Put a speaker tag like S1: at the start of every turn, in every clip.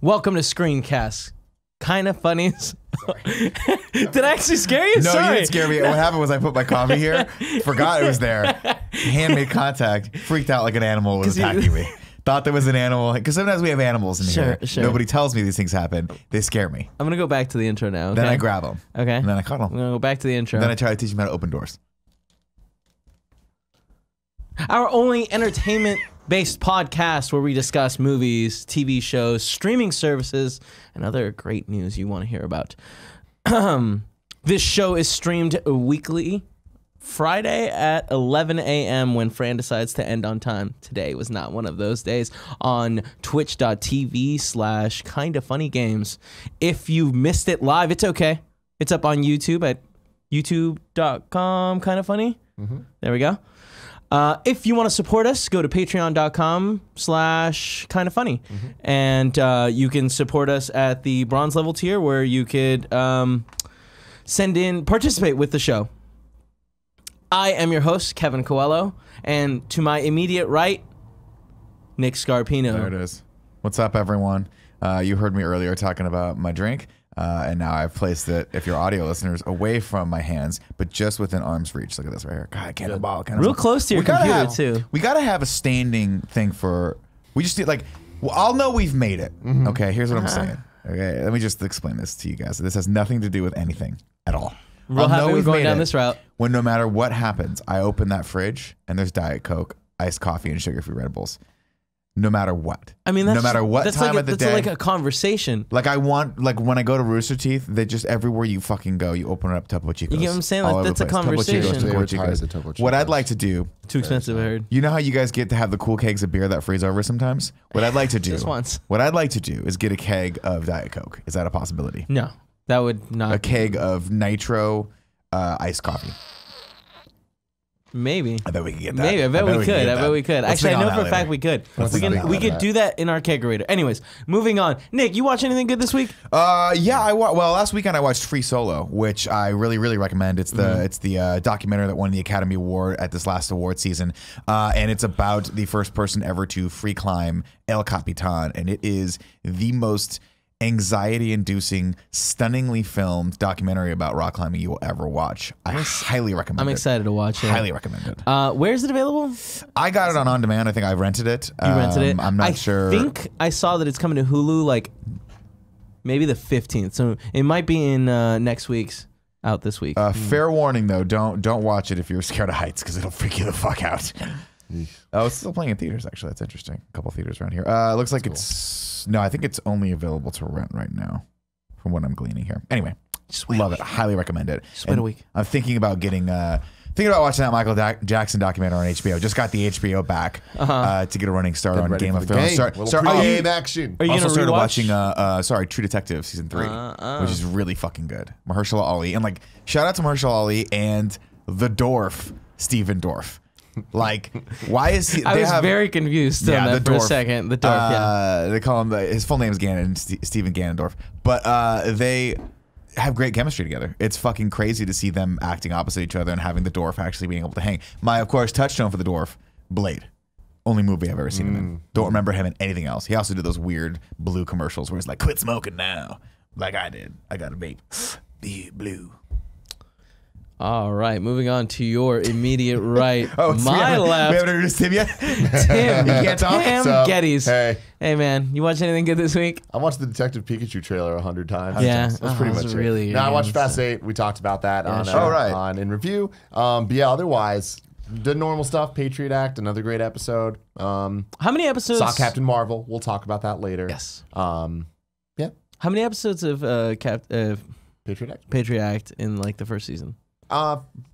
S1: Welcome to Screencast. Kind of funny. Did I actually scare you?
S2: No,
S1: Sorry.
S2: you didn't scare me. What happened was I put my coffee here, forgot it was there, hand made contact, freaked out like an animal was attacking me. Thought there was an animal, because sometimes we have animals in here.
S1: Sure.
S2: Nobody tells me these things happen. They scare me.
S1: I'm going to go back to the intro now. Okay?
S2: Then I grab them.
S1: Okay.
S2: And then I cuddle
S1: I'm going to go back to the intro.
S2: Then I try to teach them how to open doors.
S1: Our only entertainment-based podcast where we discuss movies, TV shows, streaming services, and other great news you want to hear about. This show is streamed weekly, Friday at 11 a.m. when Fran decides to end on time. Today was not one of those days. On twitch.tv/kindafunnygames. If you missed it live, it's okay. It's up on YouTube at youtube.com/kindafunny. There we go. If you want to support us, go to patreon.com/kindafunny. And you can support us at the bronze level tier where you could participate with the show. I am your host, Kevin Coelho, and to my immediate right, Nick Scarpino.
S2: There it is. What's up, everyone? You heard me earlier talking about my drink, and now I've placed it, if you're audio listeners, away from my hands, but just within arm's reach. Look at this right here. God, cannonball.
S1: Real close to your computer, too.
S2: We got to have a standing thing for... We just need, like... Well, I'll know we've made it. Okay, here's what I'm saying. Okay, let me just explain this to you guys. This has nothing to do with anything at all.
S1: Real happy we're going down this route.
S2: When no matter what happens, I open that fridge and there's Diet Coke, iced coffee, and sugar-free Red Bulls. No matter what.
S1: I mean, that's,
S2: no matter what time of the day.
S1: That's like a conversation.
S2: Like when I go to Rooster Teeth, they just everywhere you fucking go, you open it up Topo Chicos.
S1: You get what I'm saying? Like, that's a conversation.
S2: Topo Chicos. What I'd like to do.
S1: Too expensive, I heard.
S2: You know how you guys get to have the cool kegs of beer that freeze over sometimes? What I'd like to do.
S1: Just once.
S2: What I'd like to do is get a keg of Diet Coke. Is that a possibility?
S1: No, that would not.
S2: A keg of nitro iced coffee.
S1: Maybe.
S2: I bet we could get that.
S1: Maybe. I bet we could. I bet we could. Actually, I know for a fact we could. We could do that in our kegerator. Anyways, moving on. Nick, you watch anything good this week?
S2: Yeah, well, last weekend I watched Free Solo, which I really recommend. It's the documentary that won the Academy Award at this last award season, and it's about the first person ever to free climb El Capitan, and it is the most anxiety-inducing, stunningly filmed documentary about rock climbing you will ever watch. I highly recommend it.
S1: I'm excited to watch it.
S2: Highly recommend it.
S1: Where is it available?
S2: I got it on demand. I think I rented it.
S1: You rented it?
S2: I'm not sure.
S1: I think I saw that it's coming to Hulu like maybe the 15th. So it might be in next week's out this week.
S2: Fair warning though, don't watch it if you're scared of heights because it'll freak you the fuck out. Oh, it's still playing in theaters actually. That's interesting. A couple theaters around here. It looks like no, I think it's only available to rent right now, from what I'm gleaning here. Anyway, love it. Highly recommend it.
S1: Just wait a week.
S2: I'm thinking about getting watching that Michael Jackson documentary on HBO. Just got the HBO back to get a running start on Game of Thrones.
S3: Game action.
S1: Are you
S2: also started
S1: watching
S2: watching True Detective season 3, which is really fucking good. Mahershala Ali, and like shout out to Mahershala Ali and the dwarf Stephen Dorff. Like, why is he?
S1: I was very confused on that for a second. The dwarf,
S2: they call him his full name is Stephen Ganondorf, but they have great chemistry together. It's fucking crazy to see them acting opposite each other and having the dwarf actually being able to hang. My, of course, touchstone for the dwarf, Blade. Only movie I've ever seen him in. Don't remember him in anything else. He also did those weird blue commercials where he's like, "Quit smoking now," like I did. I got a vape. Be blue.
S1: All right, moving on to your immediate right.
S2: My
S1: left.
S2: We haven't introduced him yet.
S1: Tim.
S2: You can't talk.
S1: Tim Gettys. Hey, man, you watch anything good this week?
S3: I watched the Detective Pikachu trailer 100 times.
S1: Yeah,
S3: that's pretty much
S1: really
S3: it. Now I watched Fast 8. We talked about that on in review. But yeah, otherwise, the normal stuff. Patriot Act, another great episode.
S1: How many episodes?
S3: Saw Captain Marvel. We'll talk about that later.
S1: Yes.
S3: Yeah.
S1: How many episodes of
S3: Patriot
S1: Act in like the first season?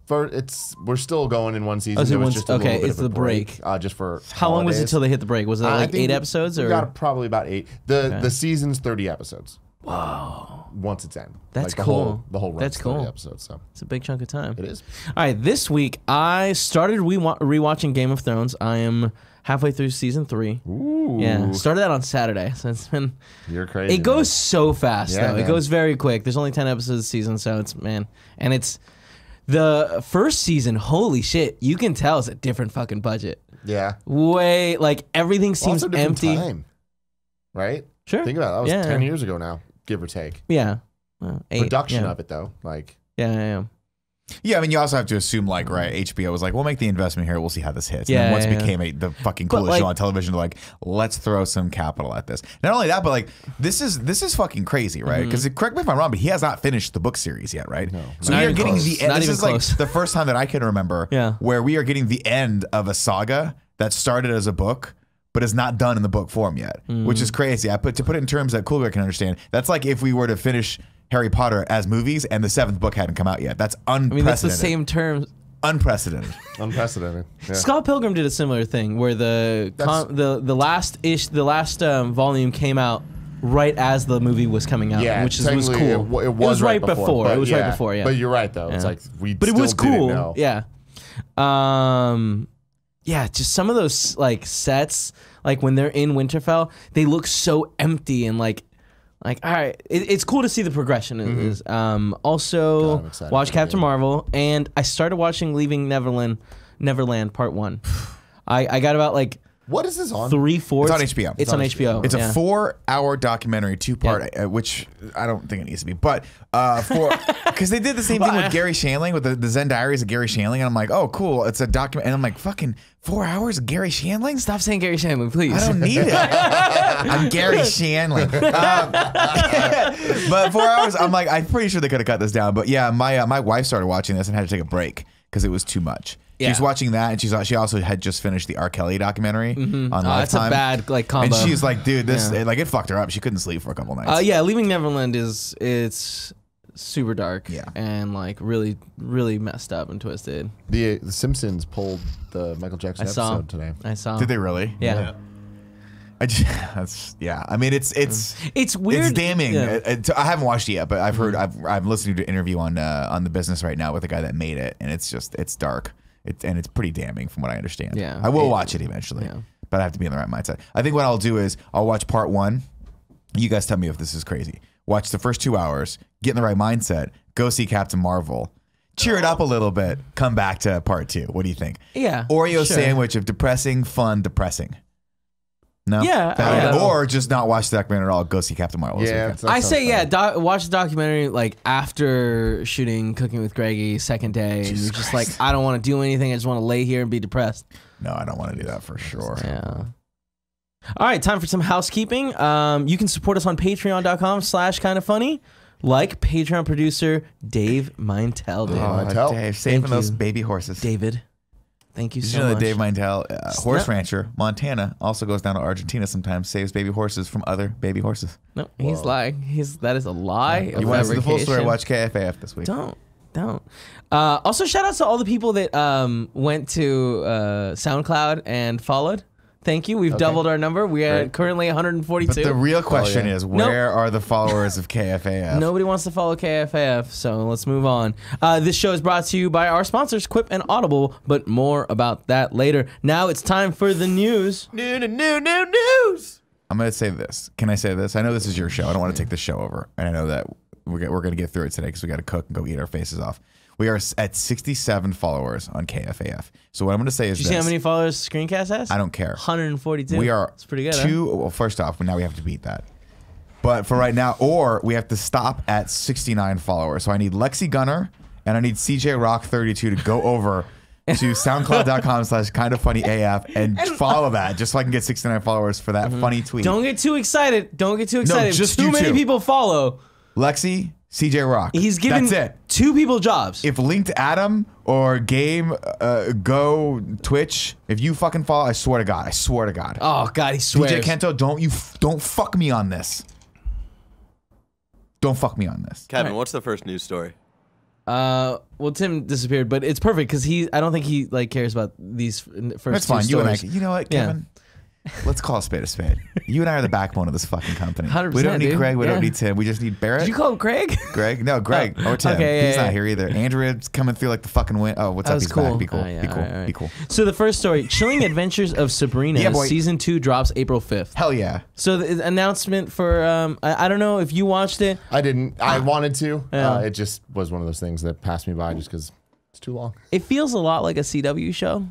S3: We're still going in one season.
S1: Oh,
S3: so
S1: it's the break.
S3: Just for
S1: how long was it till they hit the break? Was it like 8 episodes?
S3: We got probably about 8. The season's 30 episodes.
S1: Wow.
S3: Once it's in.
S1: That's
S3: like
S1: cool.
S3: The whole
S1: That's cool.
S3: 30 episodes. So
S1: it's a big chunk of time.
S3: It is.
S1: All right, this week I started rewatching Game of Thrones. I am halfway through season 3.
S3: Ooh.
S1: Yeah, started that on Saturday, so it's been.
S3: You're crazy.
S1: It goes so fast though.
S3: Man.
S1: It goes very quick. There's only 10 episodes a season, so and it's the first season. Holy shit, you can tell it's a different fucking budget.
S3: Yeah.
S1: Way like everything seems
S3: also different
S1: empty.
S3: Time, right?
S1: Sure.
S3: Think about it. That was 10 years ago now, give or take.
S1: Yeah. Well, 8,
S3: Production of it, though. Like.
S1: Yeah.
S2: Yeah, I mean, you also have to assume, like, right, HBO was like, we'll make the investment here, we'll see how this hits.
S1: Yeah,
S2: and then once
S1: yeah,
S2: it became the fucking coolest show on television, they're like, let's throw some capital at this. Not only that, but like, this is fucking crazy, right? Because correct me if I'm wrong, but he has not finished the book series yet, right? No. So we are getting the end. This is like the first time that I can remember where we are getting the end of a saga that started as a book, but is not done in the book form yet, which is crazy. To put it in terms that Coolbear can understand, that's like if we were to finish Harry Potter as movies and the 7th book hadn't come out yet. That's unprecedented. I mean, that's
S1: the same term.
S2: Unprecedented.
S3: Unprecedented. Yeah.
S1: Scott Pilgrim did a similar thing where the last volume came out right as the movie was coming out, which was cool.
S3: It was right before.
S1: It was right before. Yeah.
S3: But you're right though. It's like
S1: but it was cool.
S3: Know.
S1: Yeah. Yeah. Just some of those like sets, like when they're in Winterfell, they look so empty and like, all right, it's cool to see the progression. Also, watch Captain Marvel, and I started watching Leaving Neverland Part 1. I got about like
S3: what is this on?
S1: 3/4.
S2: It's on HBO.
S1: It's on HBO.
S2: It's a 4-hour documentary, 2-part, which I don't think it needs to be, but because they did the same thing with Gary Shandling with the Zen Diaries of Gary Shandling, and I'm like, oh cool, it's a document, and I'm like, fucking 4 hours of Gary Shandling?
S1: Stop saying Gary Shandling, please.
S2: I don't need it. I'm Gary Shandling. But 4 hours, I'm like, I'm pretty sure they could have cut this down. But yeah, my wife started watching this and had to take a break because it was too much. Yeah. She's watching that, and she also had just finished the R. Kelly documentary on Lifetime.
S1: That's a bad like combo.
S2: And she's like, dude, this it fucked her up. She couldn't sleep for a couple nights.
S1: Yeah, Leaving Neverland it's super dark. Yeah, and like really, really messed up and twisted.
S3: The Simpsons pulled the Michael Jackson episode today.
S1: I saw.
S2: Did they really?
S1: Yeah.
S2: I mean, it's
S1: weird.
S2: It's damning. Yeah. I haven't watched it yet, but I've heard. I'm listening to an interview on The Business right now with the guy that made it, and it's dark. And it's pretty damning from what I understand.
S1: Yeah,
S2: I will watch it eventually, but I have to be in the right mindset. I think what I'll do is I'll watch part 1. You guys tell me if this is crazy. Watch the first 2 hours, get in the right mindset, go see Captain Marvel, cheer it up a little bit, come back to part 2. What do you think?
S1: Yeah,
S2: Oreo sandwich of depressing, fun, depressing. No?
S1: Yeah.
S2: Or just not watch the documentary at all. Go see Captain Marvel.
S1: Yeah. I say, watch the documentary like after shooting Cooking with Greggy, second day. Jesus and you're just Christ. Like, I don't want to do anything. I just want to lay here and be depressed.
S2: No, I don't want to do that for sure.
S1: Yeah. All right, time for some housekeeping. You can support us on patreon.com/kindafunny. Like Patreon producer Dave Meintel.
S2: Dave, saving those baby horses.
S1: David. Thank you so
S2: much. You know
S1: much.
S2: that Dave Meintel, horse rancher, Montana, also goes down to Argentina sometimes, saves baby horses from other baby horses.
S1: No, he's lying. That is a lie.
S2: You want to see the full story? Watch KFAF this week.
S1: Don't. Also, shout out to all the people that went to SoundCloud and followed. Thank you. We've doubled our number. We are currently 142.
S2: But the real question is, where are the followers of KFAF?
S1: Nobody wants to follow KFAF, so let's move on. This show is brought to you by our sponsors, Quip and Audible, but more about that later. Now it's time for the news. News.
S2: I'm going to say this. Can I say this? I know this is your show. I don't want to take this show over. And I know that we're going to get through it today because we got to cook and go eat our faces off. We are at 67 followers on KFAF. So what I'm going to say is
S1: Did you see how many followers Screencast has?
S2: I don't care.
S1: 142.
S2: We are.
S1: It's pretty good.
S2: Well, first off, now we have to beat that. But for right now, or we have to stop at 69 followers. So I need Lexi Gunner and I need CJ Rock 32 to go over to soundcloud.com/kindafunnyaf and follow that just so I can get 69 followers for that funny tweet.
S1: Don't get too excited. No, just too many people follow.
S2: Lexi, CJ Rock.
S1: He's giving
S2: That's it.
S1: 2 people jobs.
S2: If Linked Adam or Game Go Twitch, if you fucking follow, I swear to God.
S1: Oh God, he swears.
S2: DJ Kento, don't fuck me on this. Don't fuck me on this.
S4: Kevin, what's the first news story?
S1: Well, Tim disappeared, but it's perfect because I don't think he like cares about these first.
S2: That's fine. You and I. You know what, Kevin? Let's call a spade a spade. You and I are the backbone of this fucking company.
S1: 100%,
S2: we don't need
S1: dude.
S2: Greg. We don't need Tim. We just need Barrett.
S1: Did you call him Craig?
S2: Greg? No, Greg. Or Tim.
S1: Okay,
S2: He's not here either. Andrea's coming through like the fucking wind. Oh, what's up? He's back. Be cool. Be cool.
S1: So the first story, Chilling Adventures of Sabrina, season 2 drops April 5th.
S2: Hell yeah.
S1: So the announcement for, I don't know if you watched it.
S3: I didn't. I wanted to. It just was one of those things that passed me by just because it's too long.
S1: It feels a lot like a CW show.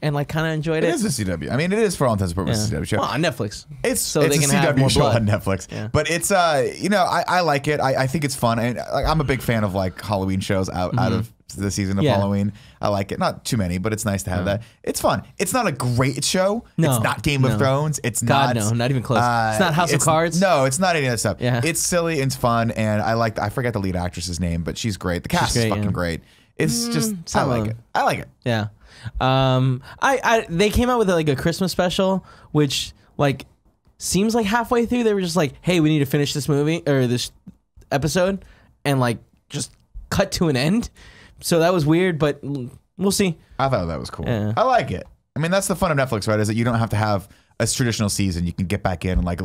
S1: and like kind of enjoyed it.
S2: It is a CW. I mean, it is for all intents and purposes a CW show.
S1: Well, on Netflix.
S2: It's
S1: they can
S2: a
S1: have
S2: CW
S1: more
S2: show
S1: blood.
S2: on Netflix.
S1: Yeah.
S2: But it's I like it. I think it's fun, and like, I'm a big fan of like Halloween shows out of the season of Halloween. I like it. Not too many, but it's nice to have that. It's fun. It's not a great show.
S1: No,
S2: it's not Game of Thrones. It's
S1: God,
S2: not.
S1: no, not even close. It's not House of Cards.
S2: No, it's not any of that stuff.
S1: Yeah.
S2: It's silly and it's fun, and I forget the lead actress's name, but she's great. The cast is fucking great. It's just I like it. I like it.
S1: Yeah. They came out with like a Christmas special, which like seems like halfway through they were just like, hey, we need to finish this movie or this episode, and like just cut to an end. So that was weird, but we'll see.
S2: I thought that was cool.
S1: Yeah.
S2: I like it. I mean, that's the fun of Netflix, right? Is that you don't have to have a traditional season. You can get back in and like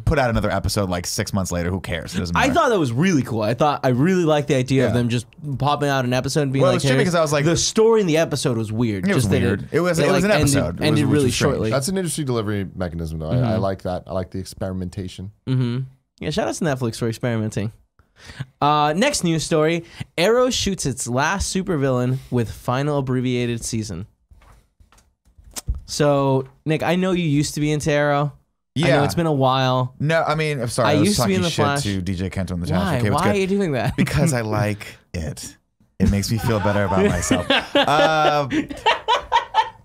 S2: put out another episode like 6 months later. Who cares? It doesn't matter.
S1: I thought that was really cool. I really liked the idea of them just popping out an episode and being like,
S2: it was tricky because I was like,
S1: the story in the episode was weird.
S2: It was weird. It was an episode.
S1: Ended really shortly.
S3: That's an interesting delivery mechanism, though. I like that. I like the experimentation.
S1: Yeah, shout out to Netflix for experimenting. Next news story: Arrow shoots its last supervillain with final abbreviated season. So, Nick, I know you used to be into Arrow. Yeah. I know it's been a while.
S2: No, I mean, I'm sorry. I was
S1: used to be in the
S2: talking
S1: Flash.
S2: shit to DJ Kent on the channel.
S1: Why?
S2: Okay,
S1: Why are you doing that?
S2: Because I like it. It makes me feel better about myself.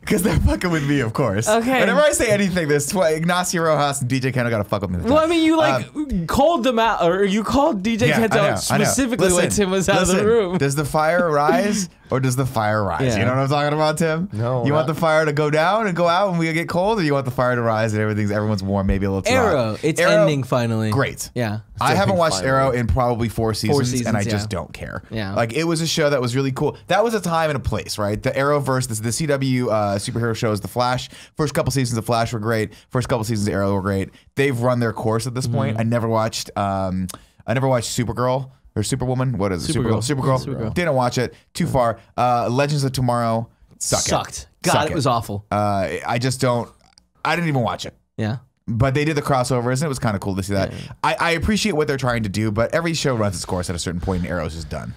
S2: Because they're fucking with me, of course.
S1: Okay.
S2: Whenever I say anything, there's Ignacio Rojas and DJ Kent gotta fuck with me.
S1: Well, I mean, you like called them out, or you called DJ Kent out specifically when Tim was out of the room.
S2: Does the fire rise or does the fire rise?
S1: Yeah.
S2: You know what I'm talking about, Tim?
S3: No.
S2: You want the fire to go down and go out and we get cold, or you want the fire to rise and everyone's warm, maybe a little too
S1: Arrow,
S2: hot?
S1: it's
S2: Arrow,
S1: ending finally.
S2: Great.
S1: Yeah.
S2: I haven't watched
S3: finally.
S2: Arrow in probably 4 seasons, and I
S1: yeah.
S2: just don't care.
S1: Yeah.
S2: Like, it was a show that was really cool. That was a time and a place, right? The Arrowverse, the CW superhero shows, The Flash. First couple seasons of Flash were great. First couple seasons of Arrow were great. They've run their course at this point. I never watched Supergirl or Superwoman. What is it? Supergirl. Didn't watch it. Too far. Legends of Tomorrow.
S1: Sucked. God, it was awful.
S2: I didn't even watch it.
S1: Yeah.
S2: But they did the crossovers, and it was kind of cool to see that. Yeah. I appreciate what they're trying to do, but every show runs its course at a certain point, and Arrow's is done.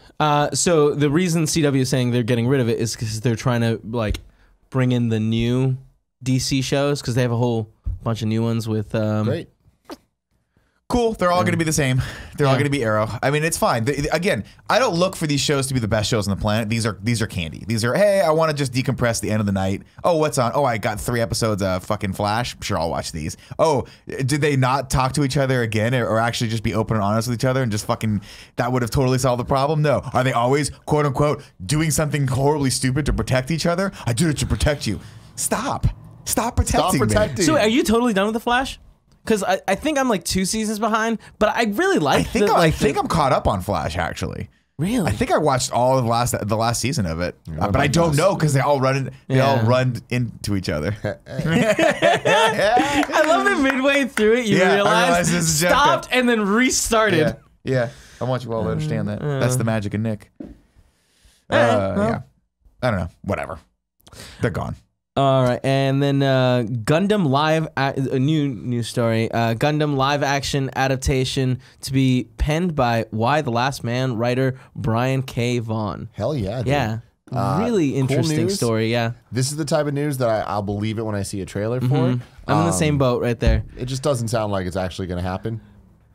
S1: So the reason CW is saying they're getting rid of it is because they're trying to like bring in the new DC shows, because they have a whole bunch of new ones with.
S3: Great.
S2: Cool. They're all going to be the same. They're all going to be Arrow. I mean, it's fine. Again, I don't look for these shows to be the best shows on the planet. These are candy. These are, hey, I want to just decompress the end of the night. Oh, what's on? Oh, I got 3 episodes of fucking Flash. Sure, I'll watch these. Oh, did they not talk to each other again, or actually just be open and honest with each other and just fucking, that would have totally solved the problem? No. Are they always, quote unquote, doing something horribly stupid to protect each other? I did it to protect you. Stop protecting me.
S1: So are you totally done with The Flash? Because I think I'm like 2 seasons behind, but I really like.
S2: I think I'm caught up on Flash, actually.
S1: Really?
S2: I think I watched all of the last season of it, but I don't know because they all run into each other.
S1: I love that midway through it you realized
S2: this is
S1: stopped and then restarted.
S2: Yeah. I want you all to understand that. That's the magic of Nick. Yeah. I don't know. Whatever. They're gone.
S1: All right, and then Gundam a new story. Gundam live action adaptation to be penned by Y: The Last Man writer Brian K. Vaughan.
S3: Hell yeah, dude.
S1: Yeah. Really interesting story, yeah.
S3: This is the type of news that I'll believe it when I see a trailer for it.
S1: I'm in the same boat right there.
S3: It just doesn't sound like it's actually going to happen.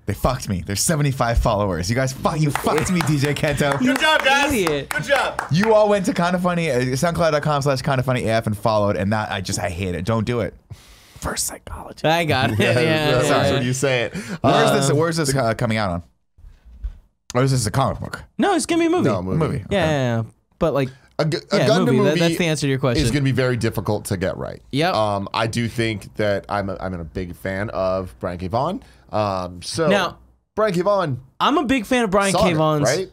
S2: They fucked me. There's 75 followers. You guys fucked me, DJ Kento.
S3: Good job, guys.
S1: Idiot.
S3: Good job.
S2: You all went to Kinda Funny, SoundCloud.com/KindaFunnyAF and followed, and that I hate it. Don't do it. Reverse psychology.
S1: I got it. Yeah.
S3: Sorry, when you say it.
S2: Where's this coming out on? Or is this a comic book?
S1: No, it's gonna be a movie.
S3: No, movie.
S2: Okay.
S1: Yeah. But like
S3: a Gundam movie.
S1: That's the answer to your question.
S3: It's going to be very difficult to get right.
S1: Yep.
S3: I do think that I'm a big fan of Brian K. Vaughan. So
S1: now,
S3: Brian K. Vaughan.
S1: I'm a big fan of Brian
S3: Sonic,
S1: K. Vaughan's.
S3: right?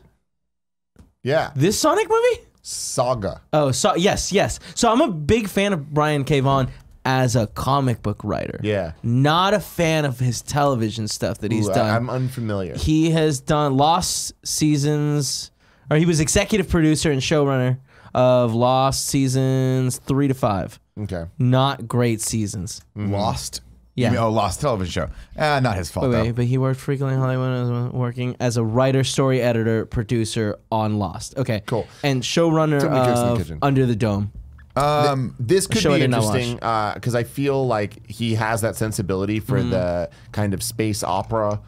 S3: Yeah.
S1: This Sonic movie?
S3: Saga.
S1: Oh, yes. So I'm a big fan of Brian K. Vaughan as a comic book writer.
S3: Yeah.
S1: Not a fan of his television stuff that he's done.
S3: I'm unfamiliar.
S1: He has done Lost seasons, or he was executive producer and showrunner of Lost seasons 3 to 5.
S3: Okay.
S1: Not great seasons.
S2: Lost?
S1: Yeah.
S2: You mean, Lost television show. Not his fault, though.
S1: But he worked frequently in Hollywood, working as a writer, story editor, producer on Lost. Okay.
S3: Cool.
S1: And showrunner of Under the Dome.
S3: This could be interesting because I feel like he has that sensibility for the kind of space opera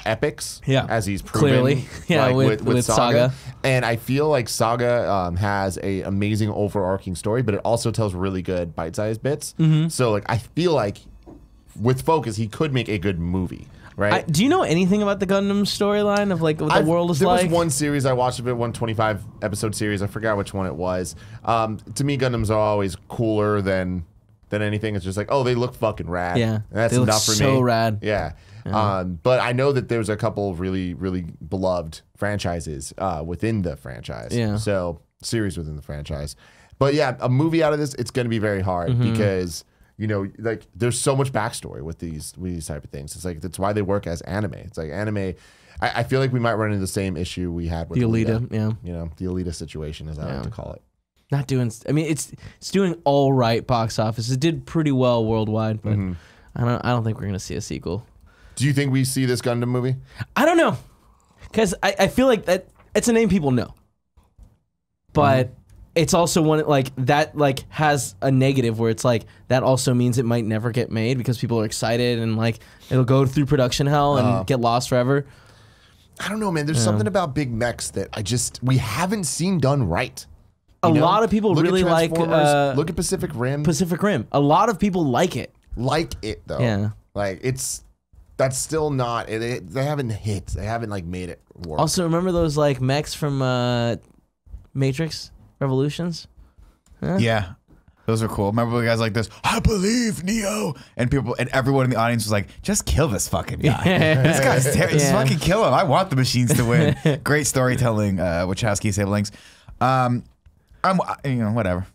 S3: epics, as he's proven,
S1: clearly, with Saga.
S3: And I feel like Saga has a amazing overarching story, but it also tells really good bite-sized bits. So like I feel like with focus, he could make a good movie. Right?
S1: Do you know anything about the Gundam storyline of like what the world is like?
S3: There was one series I watched of it, 125 episode series. I forgot which one it was. To me, Gundams are always cooler than anything. It's just like, oh, they look fucking rad.
S1: Yeah,
S3: that's
S1: they
S3: enough
S1: look
S3: for me.
S1: so rad.
S3: Yeah. But I know that there's a couple of really, really beloved franchises within the franchise.
S1: Yeah.
S3: So series within the franchise. But yeah, a movie out of this, it's going to be very hard because, you know, like there's so much backstory with these type of things. It's like, that's why they work as anime. It's like anime. I feel like we might run into the same issue we had with
S1: the Alita. Yeah.
S3: You know, the Alita situation, as I like to call it.
S1: Not doing. I mean, it's doing all right box office. It did pretty well worldwide, but I don't think we're gonna see a sequel.
S3: Do you think we see this Gundam movie?
S1: I don't know, because I feel like that it's a name people know, but it's also one like that like has a negative where it's like that also means it might never get made because people are excited and like it'll go through production hell and get lost forever.
S3: I don't know, man. There's something about big mechs that we haven't seen done right.
S1: A lot of people really like
S3: look at Pacific Rim.
S1: Pacific Rim. A lot of people like it.
S3: Like it though.
S1: Yeah.
S3: Like that's still not. They haven't hit. They haven't like made it work.
S1: Also, remember those like mechs from Matrix Revolutions? Huh?
S2: Yeah. Those are cool. Remember the guys like this, I believe, Neo. And everyone in the audience was like, just kill this fucking guy. This guy's terrible. Just fucking kill him. I want the machines to win. Great storytelling, Wachowski siblings. I'm whatever.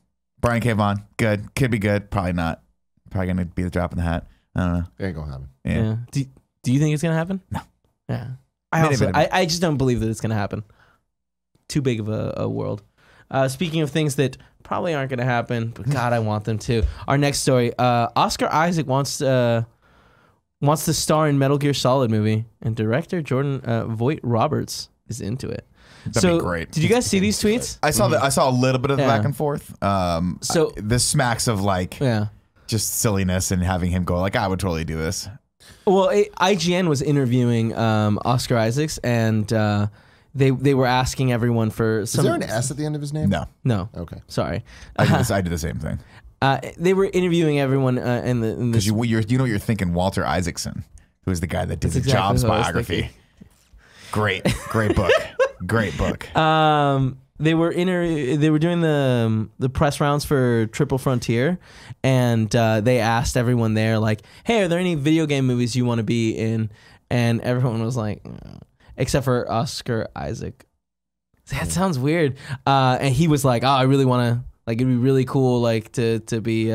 S2: Brian K. Vaughan, good. Could be good. Probably not. Probably gonna be the drop in the hat. I don't know.
S3: It ain't gonna happen.
S1: Yeah. Do you think it's gonna happen?
S2: No.
S1: Yeah. I just don't believe that it's gonna happen. Too big of a world. Speaking of things that probably aren't gonna happen, but God, I want them to. Our next story: Oscar Isaac wants to star in Metal Gear Solid movie, and director Jordan Voight Roberts is into it.
S2: That'd be great.
S1: Did you guys see these tweets?
S2: I saw I saw a little bit of the back and forth.
S1: So
S2: this smacks of like just silliness and having him go like, I would totally do this.
S1: Well, IGN was interviewing Oscar Isaacs, and they were asking everyone for some.
S3: Is there an S at the end of his name?
S1: No.
S3: Okay.
S1: Sorry.
S2: I did the same thing.
S1: They were interviewing everyone in
S2: because you know you're thinking Walter Isaacson, who is the guy that did the Jobs biography. Great book. Great book.
S1: They were doing the press rounds for Triple Frontier, and they asked everyone there like, "Hey, are there any video game movies you want to be in?" And everyone was like, except for Oscar Isaac. That sounds weird. And he was like, "Oh, I really want to. Like, it'd be really cool, like to be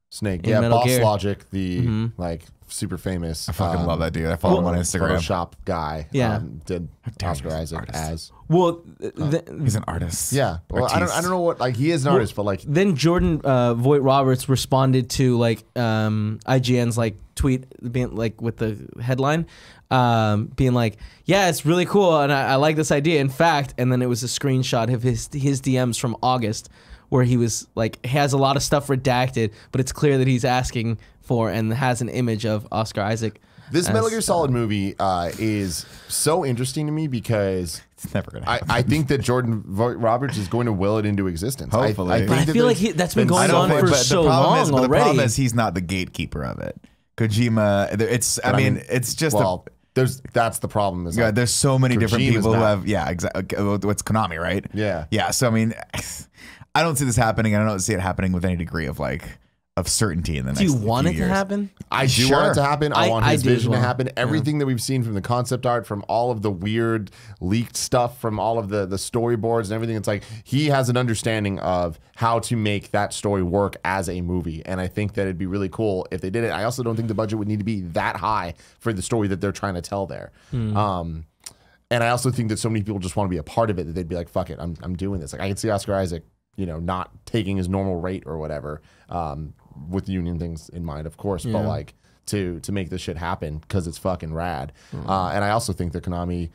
S3: Snake." Yeah,
S1: Metal
S3: Boss
S1: Gear.
S3: Logic, the like super famous.
S2: I fucking love that dude. I follow him on Instagram.
S3: Photoshop guy.
S1: Yeah.
S3: Did Oscar Isaac as.
S1: Well,
S2: he's an artist.
S3: Yeah. Well, I don't know what like he is an artist, but like
S1: then Jordan Voight Roberts responded to like IGN's like tweet being like with the headline being like, yeah, it's really cool and I like this idea. In fact, and then it was a screenshot of his DMs from August where he was like has a lot of stuff redacted, but it's clear that he's asking for and has an image of Oscar Isaac.
S3: This Metal Gear Solid movie is so interesting to me because
S2: it's never gonna happen.
S3: I think that Jordan Voight Roberts is going to will it into existence.
S2: Hopefully.
S1: I feel like that's been going on for so long already.
S2: The problem is he's not the gatekeeper of it. Kojima, it's just
S3: that's the problem. Is
S2: like, there's so many different people who have
S3: exactly.
S2: What's Konami, right?
S3: Yeah.
S2: So I mean, I don't see this happening. I don't see it happening with any degree of certainty in the next few years.
S1: Do you want it to happen?
S3: I do want it to happen. I want his vision to happen. Everything
S1: Yeah.
S3: that we've seen from the concept art, from all of the weird leaked stuff, from all of the storyboards and everything, it's like he has an understanding of how to make that story work as a movie. And I think that it'd be really cool if they did it. I also don't think the budget would need to be that high for the story that they're trying to tell there. And I also think that so many people just want to be a part of it that they'd be like, fuck it, I'm doing this. Like I can see Oscar Isaac, not taking his normal rate or whatever, with union things in mind, of course, but like to make this shit happen because it's fucking rad. And I also think that Konami,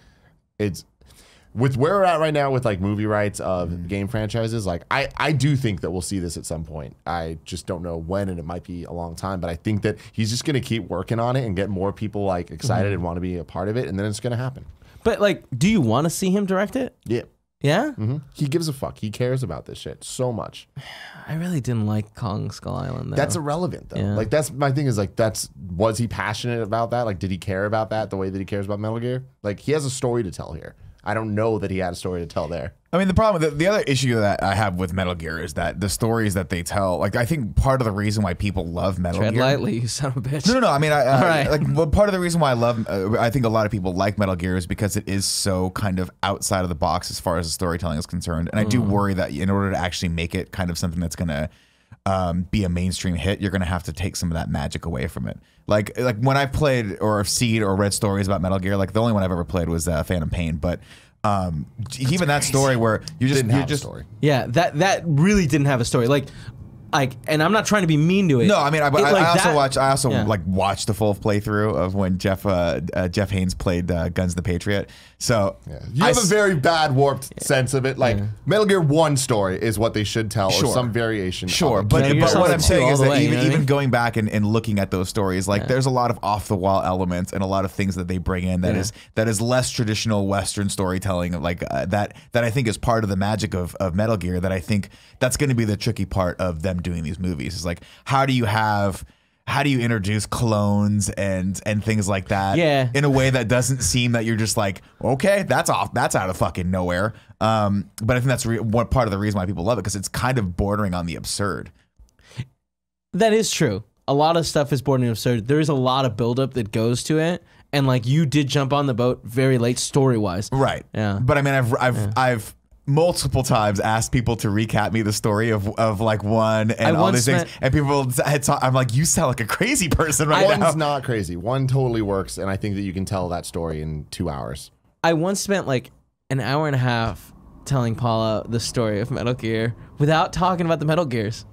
S3: with where we're at right now with like movie rights of game franchises, like I do think that we'll see this at some point. I just don't know when, and it might be a long time, but I think that he's just going to keep working on it and get more people like excited and want to be a part of it, and then it's going to happen.
S1: But like, do you want to see him direct it?
S3: Yeah.
S1: Yeah?
S3: He gives a fuck. He cares about this shit so much.
S1: I really didn't like Kong Skull Island, though.
S3: That's irrelevant, though.
S1: Yeah.
S3: Like, that's my thing is, like, was he passionate about that? Like, did he care about that the way that he cares about Metal Gear? Like, he has a story to tell here. I don't know that he had a story to tell there.
S2: I mean, the problem, the other issue that I have with Metal Gear is that the stories that they tell, like, I think part of the reason why people love Metal
S1: Tread
S2: Gear.
S1: lightly, you son of a bitch.
S2: No. I mean,
S1: right.
S2: like, well, part of the reason why I think a lot of people like Metal Gear is because it is so kind of outside of the box as far as the storytelling is concerned. And I do worry that in order to actually make it kind of something that's going to be a mainstream hit, you're going to have to take some of that magic away from it. Like when I've played or seen or read stories about Metal Gear, like the only one I've ever played was Phantom Pain, but even that story where you just
S3: Didn't have a story.
S1: Yeah, that really didn't have a story. Like, and I'm not trying to be mean to it.
S2: No, I mean, I also
S1: yeah.
S2: like watched the full playthrough of when Jeff Haynes played Guns the Patriot. So
S3: You have a very bad warped sense of it. Like Metal Gear 1 story is what they should tell, or some variation.
S2: Sure,
S3: of it.
S2: but
S1: Metal Gear
S2: what I'm
S1: Solid 2
S2: saying is
S1: all the
S2: that
S1: way, you know what I
S2: even
S1: mean?
S2: going back and looking at those stories, like there's a lot of off the wall elements and a lot of things that they bring in that is less traditional Western storytelling, like that I think is part of the magic of Metal Gear. That I think that's going to be the tricky part of them doing these movies. Is like how do you introduce clones and things like that in a way that doesn't seem that you're just like, okay, that's out of fucking nowhere. But I think that's one part of the reason why people love it, because it's kind of bordering on the absurd.
S1: That is true. A lot of stuff is bordering on absurd. There is a lot of buildup that goes to it, and like you did jump on the boat very late story wise.
S2: Right.
S1: Yeah.
S2: But I mean, I've multiple times asked people to recap me the story of like one and all these things, and people had I'm like, you sound like a crazy person right now.
S3: One's not crazy. One totally works, and I think that you can tell that story in 2 hours.
S1: I once spent like an hour and a half telling Paula the story of Metal Gear without talking about the Metal Gears.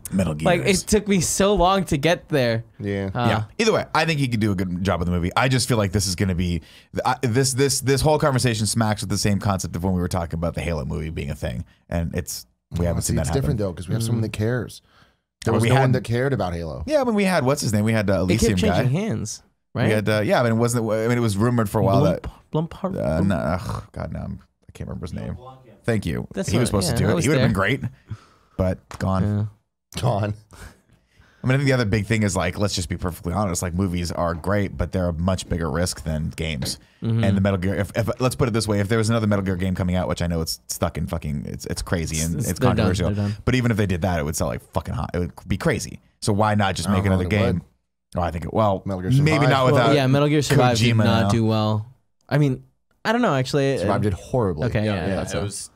S2: Metal Gears.
S1: Like, it took me so long to get there.
S3: Yeah.
S2: Yeah. Either way, I think he could do a good job with the movie. I just feel like this is going to be this whole conversation smacks with the same concept of when we were talking about the Halo movie being a thing, and we haven't seen that happen.
S3: It's different though, because we have someone that cares. There was no one that cared about Halo.
S2: Yeah, I mean, we had what's his name? We had Elysium
S1: It kept changing
S2: guy.
S1: hands, right?
S2: We had yeah, I mean, it was rumored for a while that
S1: God,
S2: no, I can't remember his name. Thank you.
S1: That's
S2: he was supposed to do it. He would have been great, but gone.
S1: Yeah.
S3: Gone.
S2: I mean, I think the other big thing is, like, let's just be perfectly honest. Like, movies are great, but they're a much bigger risk than games. And the Metal Gear, if let's put it this way, if there was another Metal Gear game coming out, which I know it's stuck in fucking, it's crazy and it's controversial.
S1: Done.
S2: But even if they did that, it would sell like fucking hot. It would be crazy. So why not just make another game? Oh, I think
S3: Metal Gear
S2: maybe
S3: Survive.
S2: not without.
S1: Yeah, Metal Gear Survive did
S2: Kojima
S1: not
S2: now.
S1: do well. I mean, I don't know actually.
S3: Survive did horribly.
S1: Okay, yeah.
S4: It was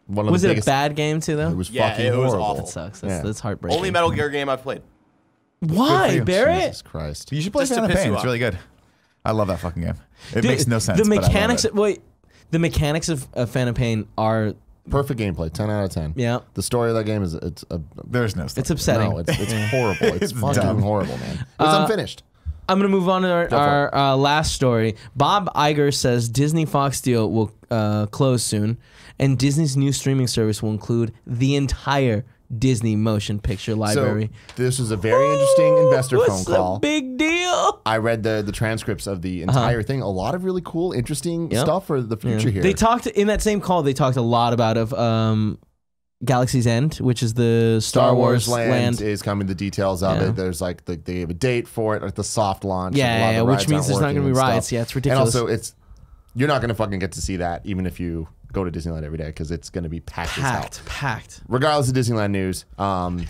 S3: One of
S1: Was
S3: the
S1: it
S3: biggest,
S1: a bad game too though?
S3: It was
S4: Yeah,
S3: fucking
S4: it was
S3: horrible.
S4: awful.
S1: That sucks.
S3: Yeah.
S1: That's heartbreaking.
S4: only Metal Gear game I've played.
S1: Why, Barrett?
S3: Jesus Christ.
S2: You should play
S4: Just to
S2: Phantom
S4: piss
S2: Pain.
S4: you
S2: It's
S4: off.
S2: really good. I love that fucking game. It
S1: Dude,
S2: makes no sense.
S1: The
S2: but I love
S1: mechanics.
S2: it.
S1: Wait, the mechanics of Phantom Pain are
S3: Perfect gameplay. 10 out of 10.
S1: yeah.
S3: The story of that game is
S2: There's no.
S1: It's upsetting.
S3: no, it's horrible. It's fucking
S2: dumb.
S3: horrible, man. It's unfinished.
S1: I'm gonna move on to our last story. Bob Iger says Disney Fox deal will close soon, and Disney's new streaming service will include the entire Disney motion picture library.
S3: So this is a very interesting investor phone
S1: What's
S3: call.
S1: a big deal?
S3: I read the transcripts of the entire thing. A lot of really cool, interesting
S1: Yep.
S3: stuff for the future here.
S1: They talked in that same call. They talked a lot about Galaxy's End, which is the Star Wars land.
S3: is coming. The details of
S1: Yeah.
S3: it. There's like they have a date for it, like the soft launch. and a lot
S1: Yeah,
S3: of the
S1: which
S3: rides
S1: means
S3: aren't
S1: there's not
S3: working
S1: going to be
S3: and
S1: rides.
S3: stuff.
S1: Yeah, it's ridiculous.
S3: And also, you're not going to fucking get to see that, even if you go to Disneyland every day, because it's going to be packed as hell.
S1: packed.
S3: Regardless of Disneyland news,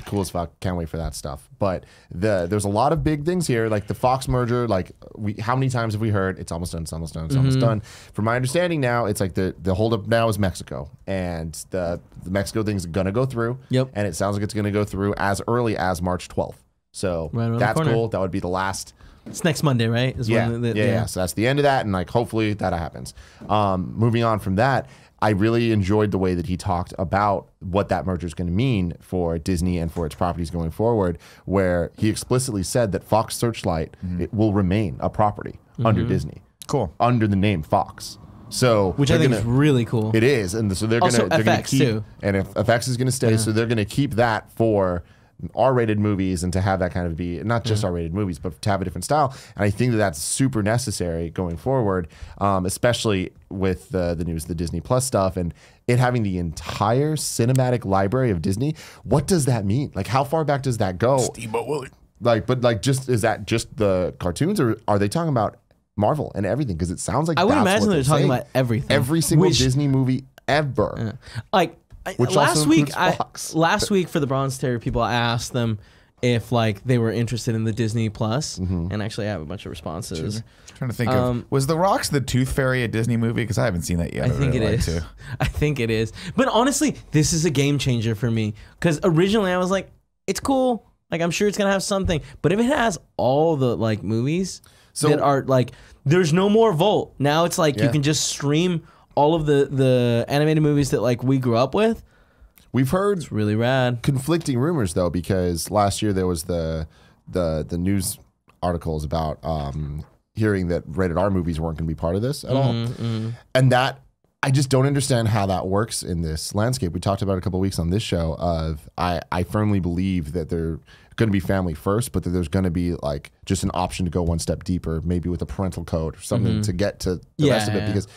S3: cool as fuck. Can't wait for that stuff. But there's a lot of big things here, like the Fox merger. Like how many times have we heard it's almost done? It's almost done. It's almost done. From my understanding now, it's like the holdup now is Mexico, and the Mexico thing's gonna go through.
S1: Yep.
S3: And it sounds like it's gonna go through as early as March 12th. So
S1: Right around the
S3: that's
S1: corner.
S3: cool. That would be the last.
S1: It's next Monday, right? Is
S3: Yeah,
S1: when
S3: yeah. So that's the end of that, and like hopefully that happens. Moving on from that, I really enjoyed the way that he talked about what that merger is going to mean for Disney and for its properties going forward, where he explicitly said that Fox Searchlight it will remain a property under Disney.
S2: Cool.
S3: Under the name Fox. So
S1: which I think is really cool.
S3: It is, and so they're
S1: Also
S3: gonna
S1: FX
S3: keep,
S1: too.
S3: and if FX is gonna stay, so they're gonna keep that for R-rated movies and to have that kind of be not just R-rated movies, but to have a different style. And I think that that's super necessary going forward, especially with the news, the Disney Plus stuff, and it having the entire cinematic library of Disney. What does that mean? Like, how far back does that go?
S2: Steamboat Willie.
S3: Like, but like, just is that just the cartoons, or are they talking about Marvel and everything? Because it sounds like
S1: I would
S3: that's
S1: imagine
S3: what
S1: they're talking
S3: saying.
S1: about everything.
S3: Every single
S1: Which-
S3: Disney movie ever.
S1: Like
S3: Which
S1: last
S3: also
S1: week,
S3: includes Fox.
S1: last week for the Bronze Terrier people, I asked them if like they were interested in the Disney Plus, and actually I have a bunch of responses.
S2: Trying to think of, was The Rock's The Tooth Fairy a Disney movie? Because I haven't seen that yet.
S1: I think it is.
S2: To.
S1: I think it is. But honestly, this is a game changer for me because originally I was like, it's cool. Like I'm sure it's gonna have something, but if it has all the like movies that are like, there's no more Volt. Now it's like you can just stream all of the animated movies that like we grew up with.
S3: We've heard
S1: It's really rad.
S3: conflicting rumors though, because last year there was the news articles about hearing that rated R movies weren't going to be part of this at all, and that I just don't understand how that works in this landscape. We talked about it a couple of weeks on this show. Of I firmly believe that they're going to be family first, but that there's going to be like just an option to go one step deeper, maybe with a parental code or something to get to the rest of it, because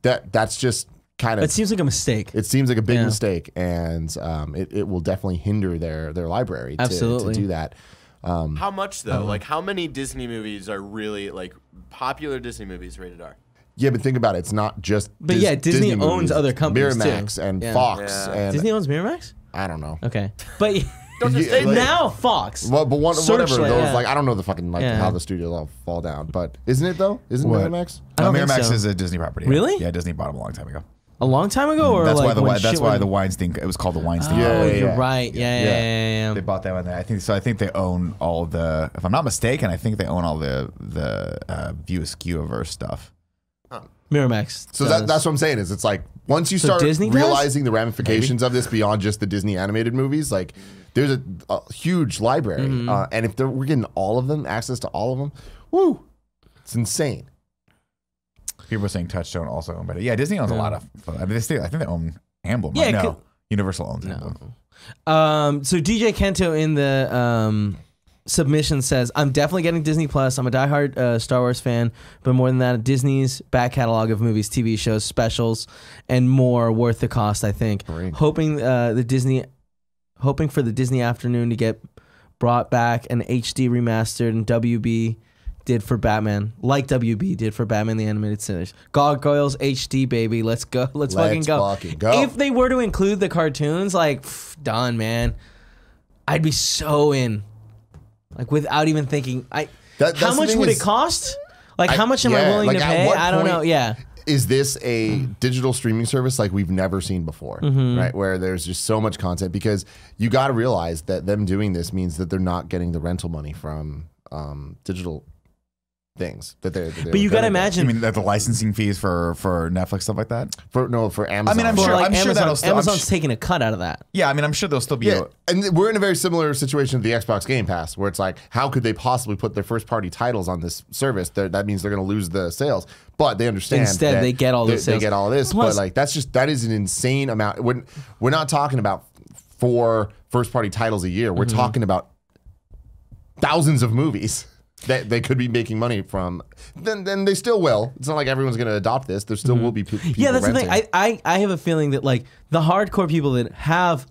S3: that's just kind of.
S1: It seems like a mistake.
S3: It seems like a big mistake, and it will definitely hinder their library to do that.
S4: How much though? Like how many Disney movies are really like popular Disney movies rated R?
S3: Yeah, but think about it. It's not just.
S1: But yeah, Disney owns
S3: movies.
S1: other companies
S3: Miramax
S1: too.
S3: and
S1: Yeah.
S3: Fox
S4: Yeah.
S3: and
S1: Disney owns Miramax?
S3: I don't know.
S1: Okay. But
S4: Don't just say
S3: like-
S1: now Fox.
S3: Well, but whatever.
S1: Searchlight,
S3: Those
S1: yeah.
S3: like I don't know the fucking like
S1: Yeah.
S3: how the studios all fall down, but isn't it though? Isn't
S2: What?
S3: Miramax?
S1: I don't think
S2: Miramax
S1: so.
S2: is a Disney property.
S1: Really?
S2: Yeah, Disney bought them a long time ago.
S1: A long time ago, or
S2: That's
S1: like
S2: why
S1: when shit went-
S2: the Weinstein. It was called the Weinstein.
S1: Oh,
S3: Yeah,
S1: you're
S3: yeah.
S1: right. Yeah.
S2: They bought that one there. I think so. I think they own all the. If I'm not mistaken, I think they own all the View Askew-averse stuff.
S1: Miramax.
S3: So
S1: does.
S3: that's what I'm saying is it's like once you
S1: So
S3: start
S1: Disney does?
S3: realizing the ramifications of this beyond just the Disney animated movies, like there's a huge library, and if we're getting all of them, access to all of them, woo, it's insane.
S2: People are saying Touchstone also owned by it. Yeah, Disney owns a lot of. I mean, I think they own Emblem.
S1: Yeah,
S2: no,
S1: could-
S2: Universal owns Emblem.
S1: So DJ Kento in the submission says, I'm definitely getting Disney Plus. I'm a diehard Star Wars fan, but more than that, Disney's back catalog of movies, TV shows, specials, and more worth the cost, I think.
S3: Great.
S1: Hoping for the Disney afternoon to get brought back an HD remastered and WB did for Batman, like WB did for Batman the Animated Series. Gargoyles HD, baby. Let's go. Let's fucking go. If they were to include the cartoons, like, done, man. I'd be so in. Like, without even thinking.
S3: That's
S1: how
S3: the
S1: much
S3: thing
S1: would
S3: is-
S1: it cost? Like, how much am I
S3: yeah,
S1: willing
S3: like,
S1: to
S3: at
S1: pay?
S3: what
S1: I don't
S3: point-
S1: know. Yeah.
S3: Is this a digital streaming service like we've never seen before, right? Where there's just so much content, because you got to realize that them doing this means that they're not getting the rental money from digital things that they're
S1: But you got to
S2: I
S1: imagine.
S2: mean, the licensing fees for Netflix, stuff like that.
S3: for Amazon.
S2: I mean, I'm
S1: for,
S2: sure-
S1: like,
S2: I'm sure
S1: Amazon,
S2: that'll still- I'm
S1: Amazon's
S2: sh-
S1: taking a cut out of that.
S2: Yeah, I mean, I'm sure they'll still be.
S3: Yeah, and we're in a very similar situation with the Xbox Game Pass, where it's like, how could they possibly put their first-party titles on this service? That means they're going to lose the sales, but they understand.
S1: Instead,
S3: that
S1: they get all the
S3: they
S1: sales.
S3: get all of this,
S1: Plus-
S3: but like that is an insane amount. We're not talking about 4 first-party titles a year. We're talking about thousands of movies that they could be making money from. Then they still will. It's not like everyone's going to adopt this. There still will be people.
S1: Yeah, that's
S3: renting.
S1: the thing. I have a feeling that like the hardcore people that have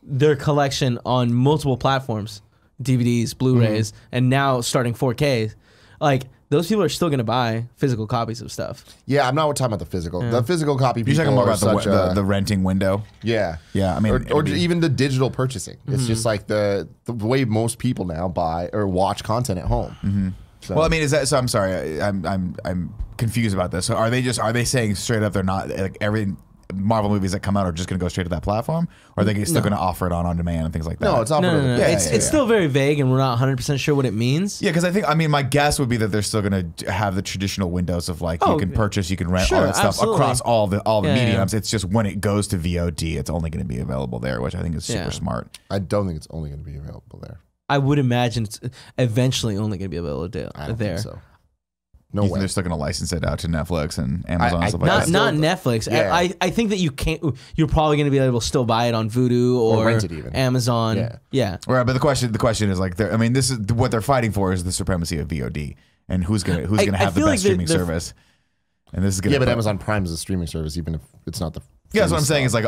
S1: their collection on multiple platforms, DVDs, Blu-rays, and now starting 4K, like those people are still going to buy physical copies of stuff.
S3: Yeah, I'm not talking about the physical. The physical copy
S2: You're
S3: people
S2: talking more
S3: are
S2: about
S3: such
S2: the renting window.
S3: Yeah.
S2: Yeah, I mean,
S3: or
S2: it'd be-
S3: even the digital purchasing. It's just like the way most people now buy or watch content at home. So,
S2: Well, I mean, is that so? I'm sorry, I'm confused about this. So are they saying straight up they're not like every Marvel movies that come out are just going to go straight to that platform, or are they still going to offer it on demand and things like that?
S3: no, it's not.
S1: No.
S2: Yeah,
S1: it's
S2: yeah,
S1: it's
S2: yeah.
S1: still very vague, and we're not 100% sure what it means.
S2: Yeah, because I mean, my guess would be that they're still going to have the traditional windows of like
S1: Oh,
S2: you can purchase, you can rent,
S1: sure,
S2: all that stuff
S1: absolutely.
S2: across all the
S1: Yeah,
S2: mediums. It's just when it goes to VOD, it's only going to be available there, which I think is super
S1: Yeah.
S2: smart.
S3: I don't think it's only going to be available there.
S1: I would imagine it's eventually only going to be available
S3: I don't
S1: there.
S3: think so. No
S2: You think
S3: way.
S2: they're still going to license it out to Netflix and Amazon and stuff like
S1: Not
S2: that?
S1: not Netflix.
S3: Yeah.
S1: I think that you can't. You're probably going to be able to still buy it on Vudu or
S3: rent it even.
S1: Amazon. Yeah.
S2: Right, but the question is like, I mean, this is what they're fighting for is the supremacy of VOD and who's gonna have the
S1: feel like
S2: best streaming service. And this is gonna
S3: Yeah, but Amazon Prime is a streaming service, even if it's not the.
S2: Yeah, that's what I'm saying. Is like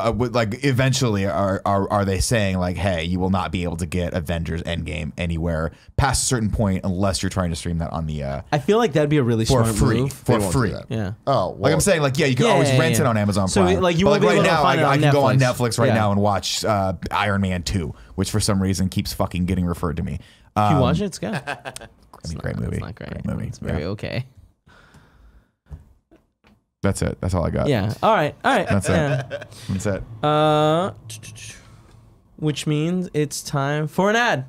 S2: eventually are they saying like, hey, you will not be able to get Avengers Endgame anywhere past a certain point unless you're trying to stream that on the
S1: I feel like that'd be a really
S2: for
S1: smart
S2: free
S1: move.
S2: for
S3: They won't do
S2: free.
S3: that.
S1: Yeah.
S3: Oh, well,
S2: Like I'm saying, like you can always rent it on Amazon
S1: So,
S2: Prime.
S1: like, you
S2: But,
S1: won't be
S2: right
S1: able to
S2: now,
S1: find it on
S2: I can go on
S1: Netflix.
S2: Netflix right
S1: Yeah.
S2: now and watch Iron Man 2, which for some reason keeps fucking getting referred to me.
S1: If you watch it, it's good.
S2: Great movie.
S1: It's not great.
S2: Great movie.
S1: It's very
S2: Yeah.
S1: okay.
S2: That's it. That's all I got.
S1: Yeah. All right.
S2: That's
S1: yeah.
S2: it. That's it.
S1: Which means it's time for an ad.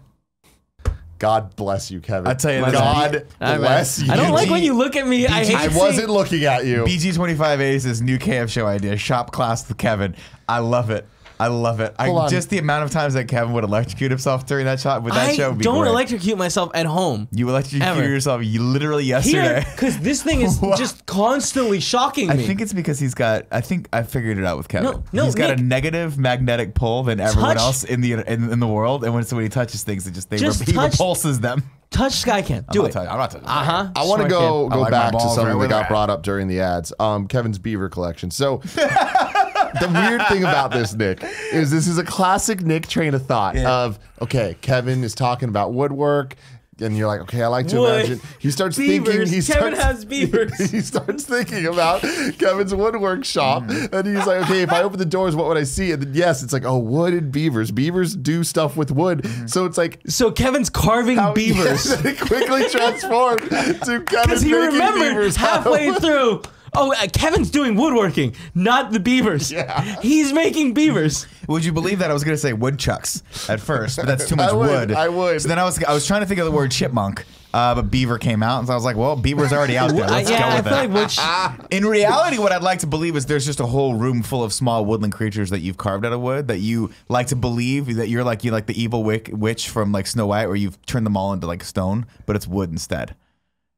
S3: God bless you, Kevin.
S2: I tell you this,
S3: God bless you.
S1: I don't like when you look at me. I hate
S3: I
S1: seeing-
S3: wasn't looking at you.
S2: BG2580's this new KF show idea, shop class with Kevin. I love it. I love it.
S3: Hold on.
S2: Just the amount of times that Kevin would electrocute himself during that shot with that
S1: I
S2: show would be
S1: don't
S2: great.
S1: electrocute myself at home.
S2: You electrocuted
S1: Ever.
S2: yourself literally yesterday.
S1: Here, because this thing is
S2: What?
S1: just constantly shocking me.
S2: I think it's because he's got. I think I figured it out with Kevin.
S1: No,
S2: he's got a
S1: Nick.
S2: negative magnetic pull than everyone
S1: Touch-
S2: else in the world, and when he touches things, he
S1: Just touch-
S2: repulses them.
S1: Touch Skycam. Do it.
S2: I'm not touching.
S3: I want to go
S2: I like my
S3: back to
S2: balls
S3: something
S2: right
S3: that
S2: where
S3: got
S2: they're
S3: brought up during the ads. Kevin's beaver collection. So the weird thing about this, Nick, is this is a classic Nick train of thought of, okay, Kevin is talking about woodwork. And you're like, okay, I like to
S1: Wood.
S3: imagine. He starts
S1: Beavers.
S3: thinking.
S1: Kevin has beavers.
S3: He starts thinking about Kevin's woodwork shop, and he's like, okay, if I open the doors, what would I see? And then yes, it's like, oh, wood and beavers. Beavers do stuff with wood, so it's like.
S1: So Kevin's carving beavers.
S3: Yes, it quickly transformed to Kevin
S1: Because he
S3: making
S1: remembered
S3: beavers
S1: halfway
S3: out of wood.
S1: through. Oh, Kevin's doing woodworking, not the beavers.
S3: Yeah.
S1: He's making beavers.
S2: Would you believe that I was going to say woodchucks at first, but that's too much
S3: I would,
S2: wood.
S3: I would.
S2: So then I was trying to think of the word chipmunk, but beaver came out, and so I was like, well, beaver's already out there. Let's
S1: I
S2: go with
S1: feel
S2: it.
S1: like which
S2: In reality, what I'd like to believe is there's just a whole room full of small woodland creatures that you've carved out of wood that you like to believe that you're like the evil witch from like Snow White, where you've turned them all into like stone, but it's wood instead.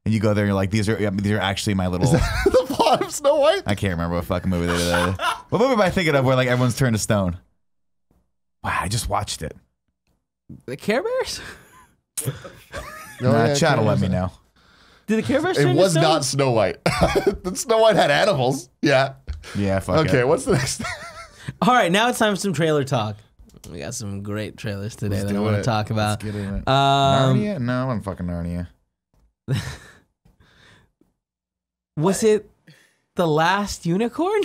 S2: And you go there and you're like, these are actually my little.
S3: The plot of Snow White.
S2: I can't remember what fucking movie they did. What movie am I thinking of where like everyone's turned to stone? Wow, I just watched it.
S1: the Care Bears.
S2: Chat will let me know.
S1: Did the Care Bears?
S3: It
S1: turn
S3: was
S1: to stone?
S3: not Snow White. The Snow White had animals. Yeah.
S2: Yeah, fuck
S3: Okay,
S2: it.
S3: what's the next thing?
S1: All right, now it's time for some trailer talk. We got some great trailers today that I
S3: do
S1: want
S3: it.
S1: to talk about.
S2: Get in it. Narnia? No, I'm fucking Narnia.
S1: Was it The Last Unicorn?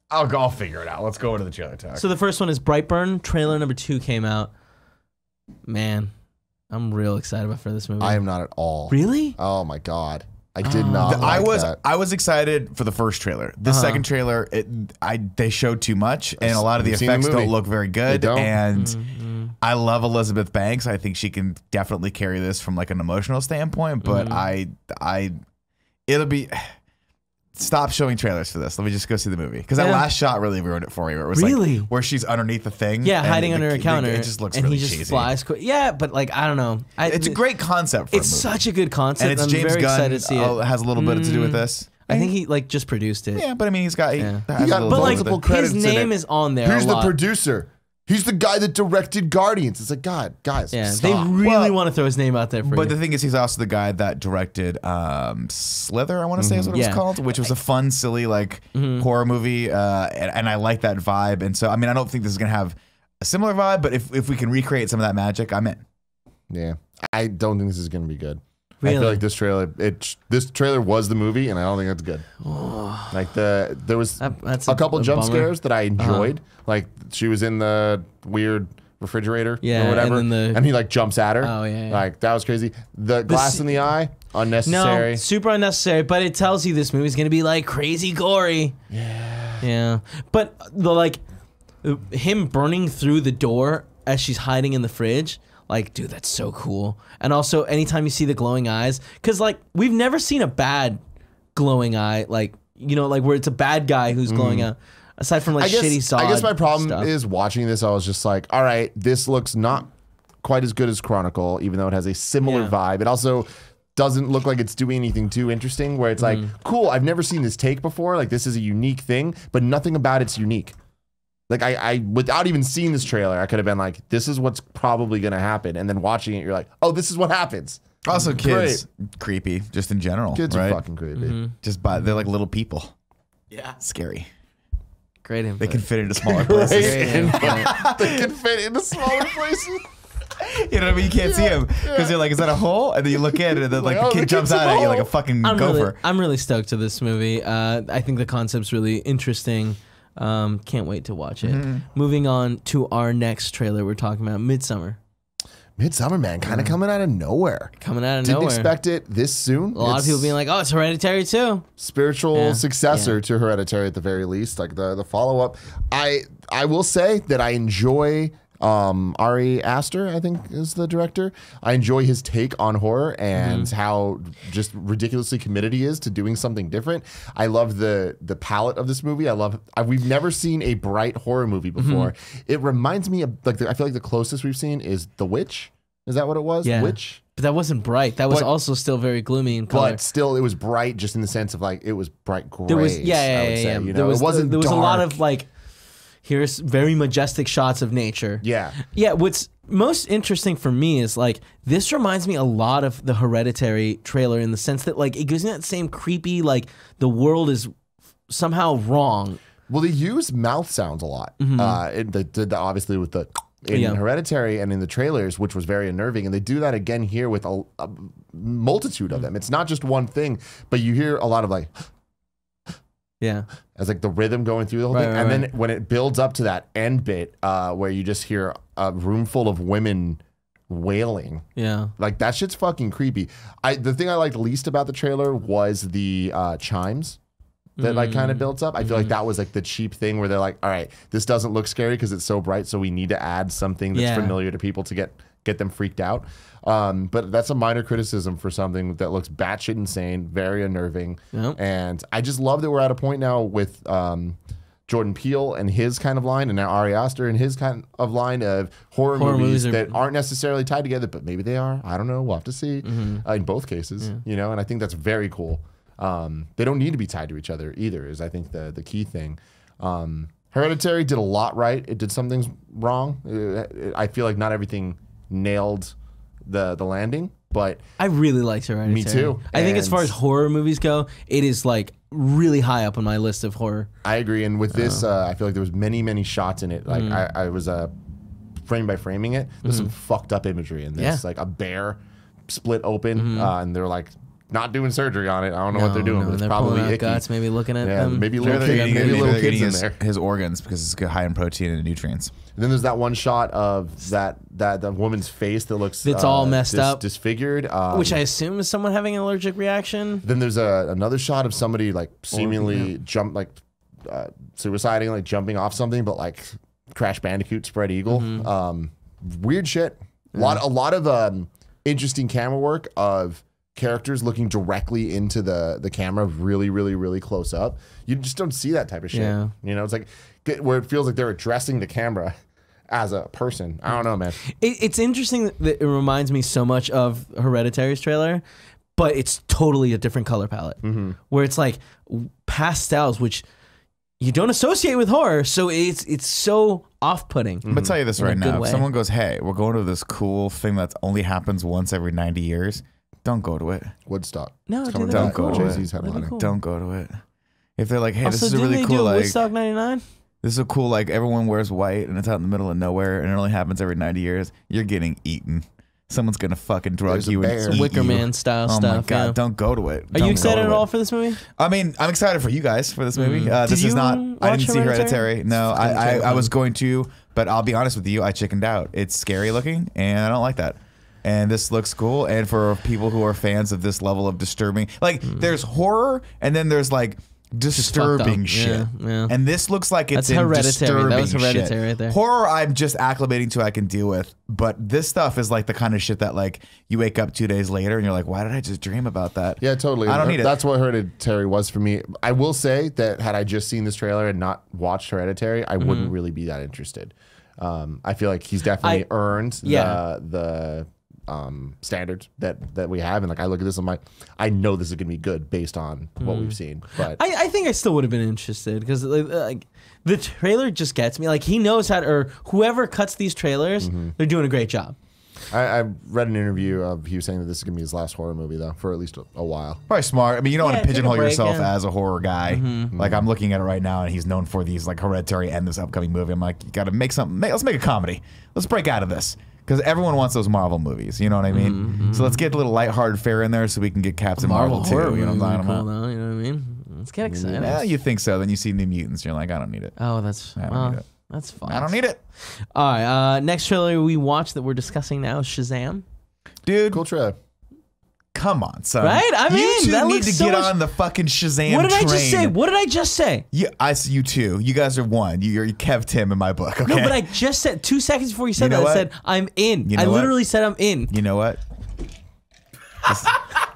S2: I'll figure it out. Let's go into the trailer talk.
S1: So the first one is Brightburn. Trailer number 2 came out. Man, I'm real excited for this movie.
S3: I am not at all.
S1: Really?
S3: Oh my god. I did not.
S2: I
S3: like
S2: was
S3: that.
S2: I was excited for the first trailer. The second trailer, they showed too much, and a lot of the
S3: I've seen the
S2: effects
S3: movie.
S2: don't look very good.
S3: They don't.
S2: And I love Elizabeth Banks. I think she can definitely carry this from like an emotional standpoint. But it'll be. Stop showing trailers for this. Let me just go see the movie because that
S1: Yeah.
S2: last shot really ruined it for me. Where it was
S1: Really?
S2: like where she's underneath the thing,
S1: Yeah,
S2: and
S1: hiding under a counter.
S2: It just looks
S1: and
S2: really
S1: he just
S2: cheesy.
S1: flies. Yeah, but like I don't know.
S2: It's a great concept. For
S1: It's
S2: a movie.
S1: such a good concept.
S2: and it's
S1: I'm
S2: James
S1: very
S2: Gunn.
S1: excited to see it.
S2: Has a little bit to do with this.
S1: I think he like just produced it.
S2: Yeah, but I mean, he's got.
S1: Yeah.
S2: Has
S3: He
S2: a
S3: got
S2: little
S1: But
S2: bit
S1: like
S2: with it.
S3: multiple credits
S1: his
S3: in
S1: name
S3: it.
S1: is on there.
S3: Here's
S1: a
S3: the
S1: lot.
S3: producer. He's the guy that directed Guardians. It's like, God, guys,
S1: Yeah,
S3: stop.
S1: they really want to throw his name out there for
S2: But
S1: you.
S2: the thing is, he's also the guy that directed Slither, I want to say is what it
S1: Yeah.
S2: was called, which was a fun, silly, like horror movie. And I like that vibe. And so, I mean, I don't think this is going to have a similar vibe, but if we can recreate some of that magic, I'm in.
S3: Yeah, I don't think this is going to be good. I
S1: Really?
S3: feel like this trailer was the movie, and I don't think that's good. Like there was
S1: That's
S3: a couple jump
S1: bummer.
S3: scares that I enjoyed. Like she was in the weird refrigerator
S1: Yeah,
S3: or whatever,
S1: and then
S3: and he like jumps at her.
S1: Oh, yeah, yeah.
S3: Like that was crazy. The glass in the eye, unnecessary.
S1: No, super unnecessary, but it tells you this movie's gonna be like crazy gory. Yeah. But him burning through the door as she's hiding in the fridge, like, dude, that's so cool. And also, anytime you see the glowing eyes, because like we've never seen a bad glowing eye, like like where it's a bad guy who's glowing out. Aside from like shitty Zod
S3: I guess my problem
S1: stuff.
S3: is watching this. I was just like, all right, this looks not quite as good as Chronicle, even though it has a similar
S1: Yeah.
S3: vibe. It also doesn't look like it's doing anything too interesting. Where it's like, cool, I've never seen this take before. Like this is a unique thing, but nothing about it's unique. Like I without even seeing this trailer, I could have been like, this is what's probably gonna happen, and then watching it, you're like, oh, this is what happens.
S2: Also, kids creepy, just in general.
S3: Kids
S2: right?
S3: are fucking creepy.
S2: They're like little people.
S4: Yeah.
S2: Scary.
S1: Great input.
S2: They can fit into smaller places.
S3: They can fit into smaller places.
S2: You know what I mean? You can't see them because you're like, is that a hole? And then you look in, and then like
S3: Like,
S2: the kid jumps out at you like a fucking gopher.
S1: I'm really stoked to this movie. I think the concept's really interesting. Can't wait to watch it. Moving on to our next trailer, we're talking about Midsummer.
S3: Midsummer, man, kind of coming out of nowhere.
S1: Didn't
S3: Didn't expect it this soon.
S1: A lot of people being like, oh, it's Hereditary too.
S3: Spiritual successor to Hereditary at the very least, like the follow up. I will say that I enjoy Ari Aster, I think is the director. I enjoy his take on horror and how just ridiculously committed he is to doing something different. I love the palette of this movie. We've never seen a bright horror movie before. It reminds me of I feel like the closest we've seen is The Witch. Is that what it was?
S1: Yeah.
S3: Witch?
S1: But that wasn't bright. That was also still very gloomy in color.
S3: But still, it was bright just in the sense of like, it was bright gray.
S1: There was,
S3: I would say, you know?
S1: There was,
S3: it wasn't
S1: there was a lot
S3: dark.
S1: of like, here's very majestic shots of nature.
S3: Yeah.
S1: Yeah, what's most interesting for me is like, this reminds me a lot of the Hereditary trailer in the sense that like, it gives me that same creepy, like the world is somehow wrong.
S3: Well, they use mouth sounds a lot. They did that obviously with the in Hereditary and in the trailers, which was very unnerving. And they do that again here with a multitude of them. It's not just one thing, but you hear a lot of like, as like the rhythm going through the whole thing. And then when it builds up to that end bit where you just hear a room full of women wailing.
S1: Yeah.
S3: Like that shit's fucking creepy. The thing I liked least about the trailer was the chimes that like kind of builds up. I feel like that was like the cheap thing where they're like, all right, this doesn't look scary because it's so bright, so we need to add something that's familiar to people to get them freaked out. But that's a minor criticism for something that looks batshit insane, very unnerving. And I just love that we're at a point now with Jordan Peele and his kind of line, and now Ari Aster and his kind of line of horror movies that aren't necessarily tied together, but maybe they are. I don't know. We'll have to see in both cases, you know, and I think that's very cool. They don't need to be tied to each other either, is I think the key thing. Hereditary did a lot right. It did some things wrong. I feel like not everything nailed the landing, but
S1: I really liked Hereditary.
S3: Me too.
S1: I think as far as horror movies go, it is like really high up on my list of horror.
S3: I agree. And with this, I feel like there was many shots in it. Like I was frame by framing it. There's some fucked up imagery in this, like a bear split open, and they're like not doing surgery on it. I don't know what they're doing, but it's
S1: they're
S3: probably
S1: pulling out
S3: icky.
S1: guts, maybe looking at them.
S3: Maybe little kids in there.
S2: His organs because it's high in protein and nutrients.
S3: And then there's that one shot of that woman's face that looks
S1: it's all messed up,
S3: disfigured,
S1: which I assume is someone having an allergic reaction.
S3: Then there's another shot of somebody like seemingly suiciding, like jumping off something, but like Crash Bandicoot spread eagle. Weird shit. A lot of interesting camera work of characters looking directly into the camera really close up. You just don't see that type of shit. You know, it's like where it feels like they're addressing the camera as a person. I don't know, man.
S1: It's interesting that it reminds me so much of Hereditary's trailer, but it's totally a different color palette where it's like pastels, which you don't associate with horror, so it's so off-putting.
S2: I'm gonna tell you this right now: if someone goes, "Hey, we're going to this cool thing that only happens once every 90 years," don't go to it.
S3: Woodstock.
S1: No,
S2: don't go to it.
S1: Cool.
S2: Don't go to it. If they're like, "Hey,
S1: also,
S2: this is a really cool like
S1: Woodstock '99."
S2: This is a cool like everyone wears white and it's out in the middle of nowhere and it only happens every 90 years. You're getting eaten. Someone's gonna fucking drug you and eat
S1: Wicker
S2: you.
S1: Man style stuff.
S2: Oh my god! Don't go to it.
S1: Are you excited at all for this movie?
S2: I mean, I'm excited for you guys for this movie. This is not. I didn't see Hereditary. No, I was going to, but I'll be honest with you. I chickened out. It's scary looking, and I don't like that. And this looks cool. And for people who are fans of this level of disturbing, like there's horror, and then there's like disturbing shit.
S1: Yeah.
S2: And this looks like it's
S1: Hereditary. That was Hereditary
S2: shit.
S1: right there.
S2: Horror, I'm just acclimating to. I can deal with, but this stuff is like the kind of shit that like you wake up 2 days later and you're like, why did I just dream about that?
S3: Yeah, totally.
S2: I don't need it.
S3: That's what Hereditary was for me. I will say that had I just seen this trailer and not watched Hereditary, I wouldn't really be that interested. I feel like he's definitely earned standards that we have, and like I look at this, I'm like, I know this is gonna be good based on what we've seen. But
S1: I think I still would have been interested because like the trailer just gets me. Like he knows how to, or whoever cuts these trailers, they're doing a great job.
S3: I read an interview of he was saying that this is gonna be his last horror movie though, for at least a while.
S2: Probably smart. I mean, you don't want
S1: Yeah,
S2: to
S1: take a
S2: pigeonhole
S1: break,
S2: yourself
S1: yeah.
S2: as a horror guy. Like I'm looking at it right now, and he's known for these like Hereditary and this upcoming movie. I'm like, you got to make something. Let's make a comedy. Let's break out of this because everyone wants those Marvel movies. You know what I mean? So let's get a little lighthearted fare in there, so we can get Captain Marvel too.
S1: horror
S2: You know what I'm
S1: movie
S2: talking
S1: would be
S2: about?
S1: cool, though, you know what I mean? Let's get excited.
S2: Yeah, you think so? Then you see New Mutants, you're like, I don't need it.
S1: Oh, that's
S2: I don't need it.
S1: that's fine.
S2: I don't need it,
S1: All right, next trailer we watched that we're discussing now is Shazam.
S2: dude.
S3: Cool trailer.
S2: Come on, son.
S1: Right? I
S2: you
S1: mean,
S2: two
S1: that
S2: need
S1: looks
S2: to
S1: so
S2: get
S1: much-
S2: on the fucking Shazam
S1: What did
S2: train.
S1: I just say? What did I just say?
S2: You two. You guys are one. You're Kev Tim in my book. Okay.
S1: No, but I just said 2 seconds before you said
S2: You know
S1: that. I
S2: what?
S1: said I'm in.
S2: You know
S1: I
S2: what?
S1: literally said I'm in.
S2: You know what?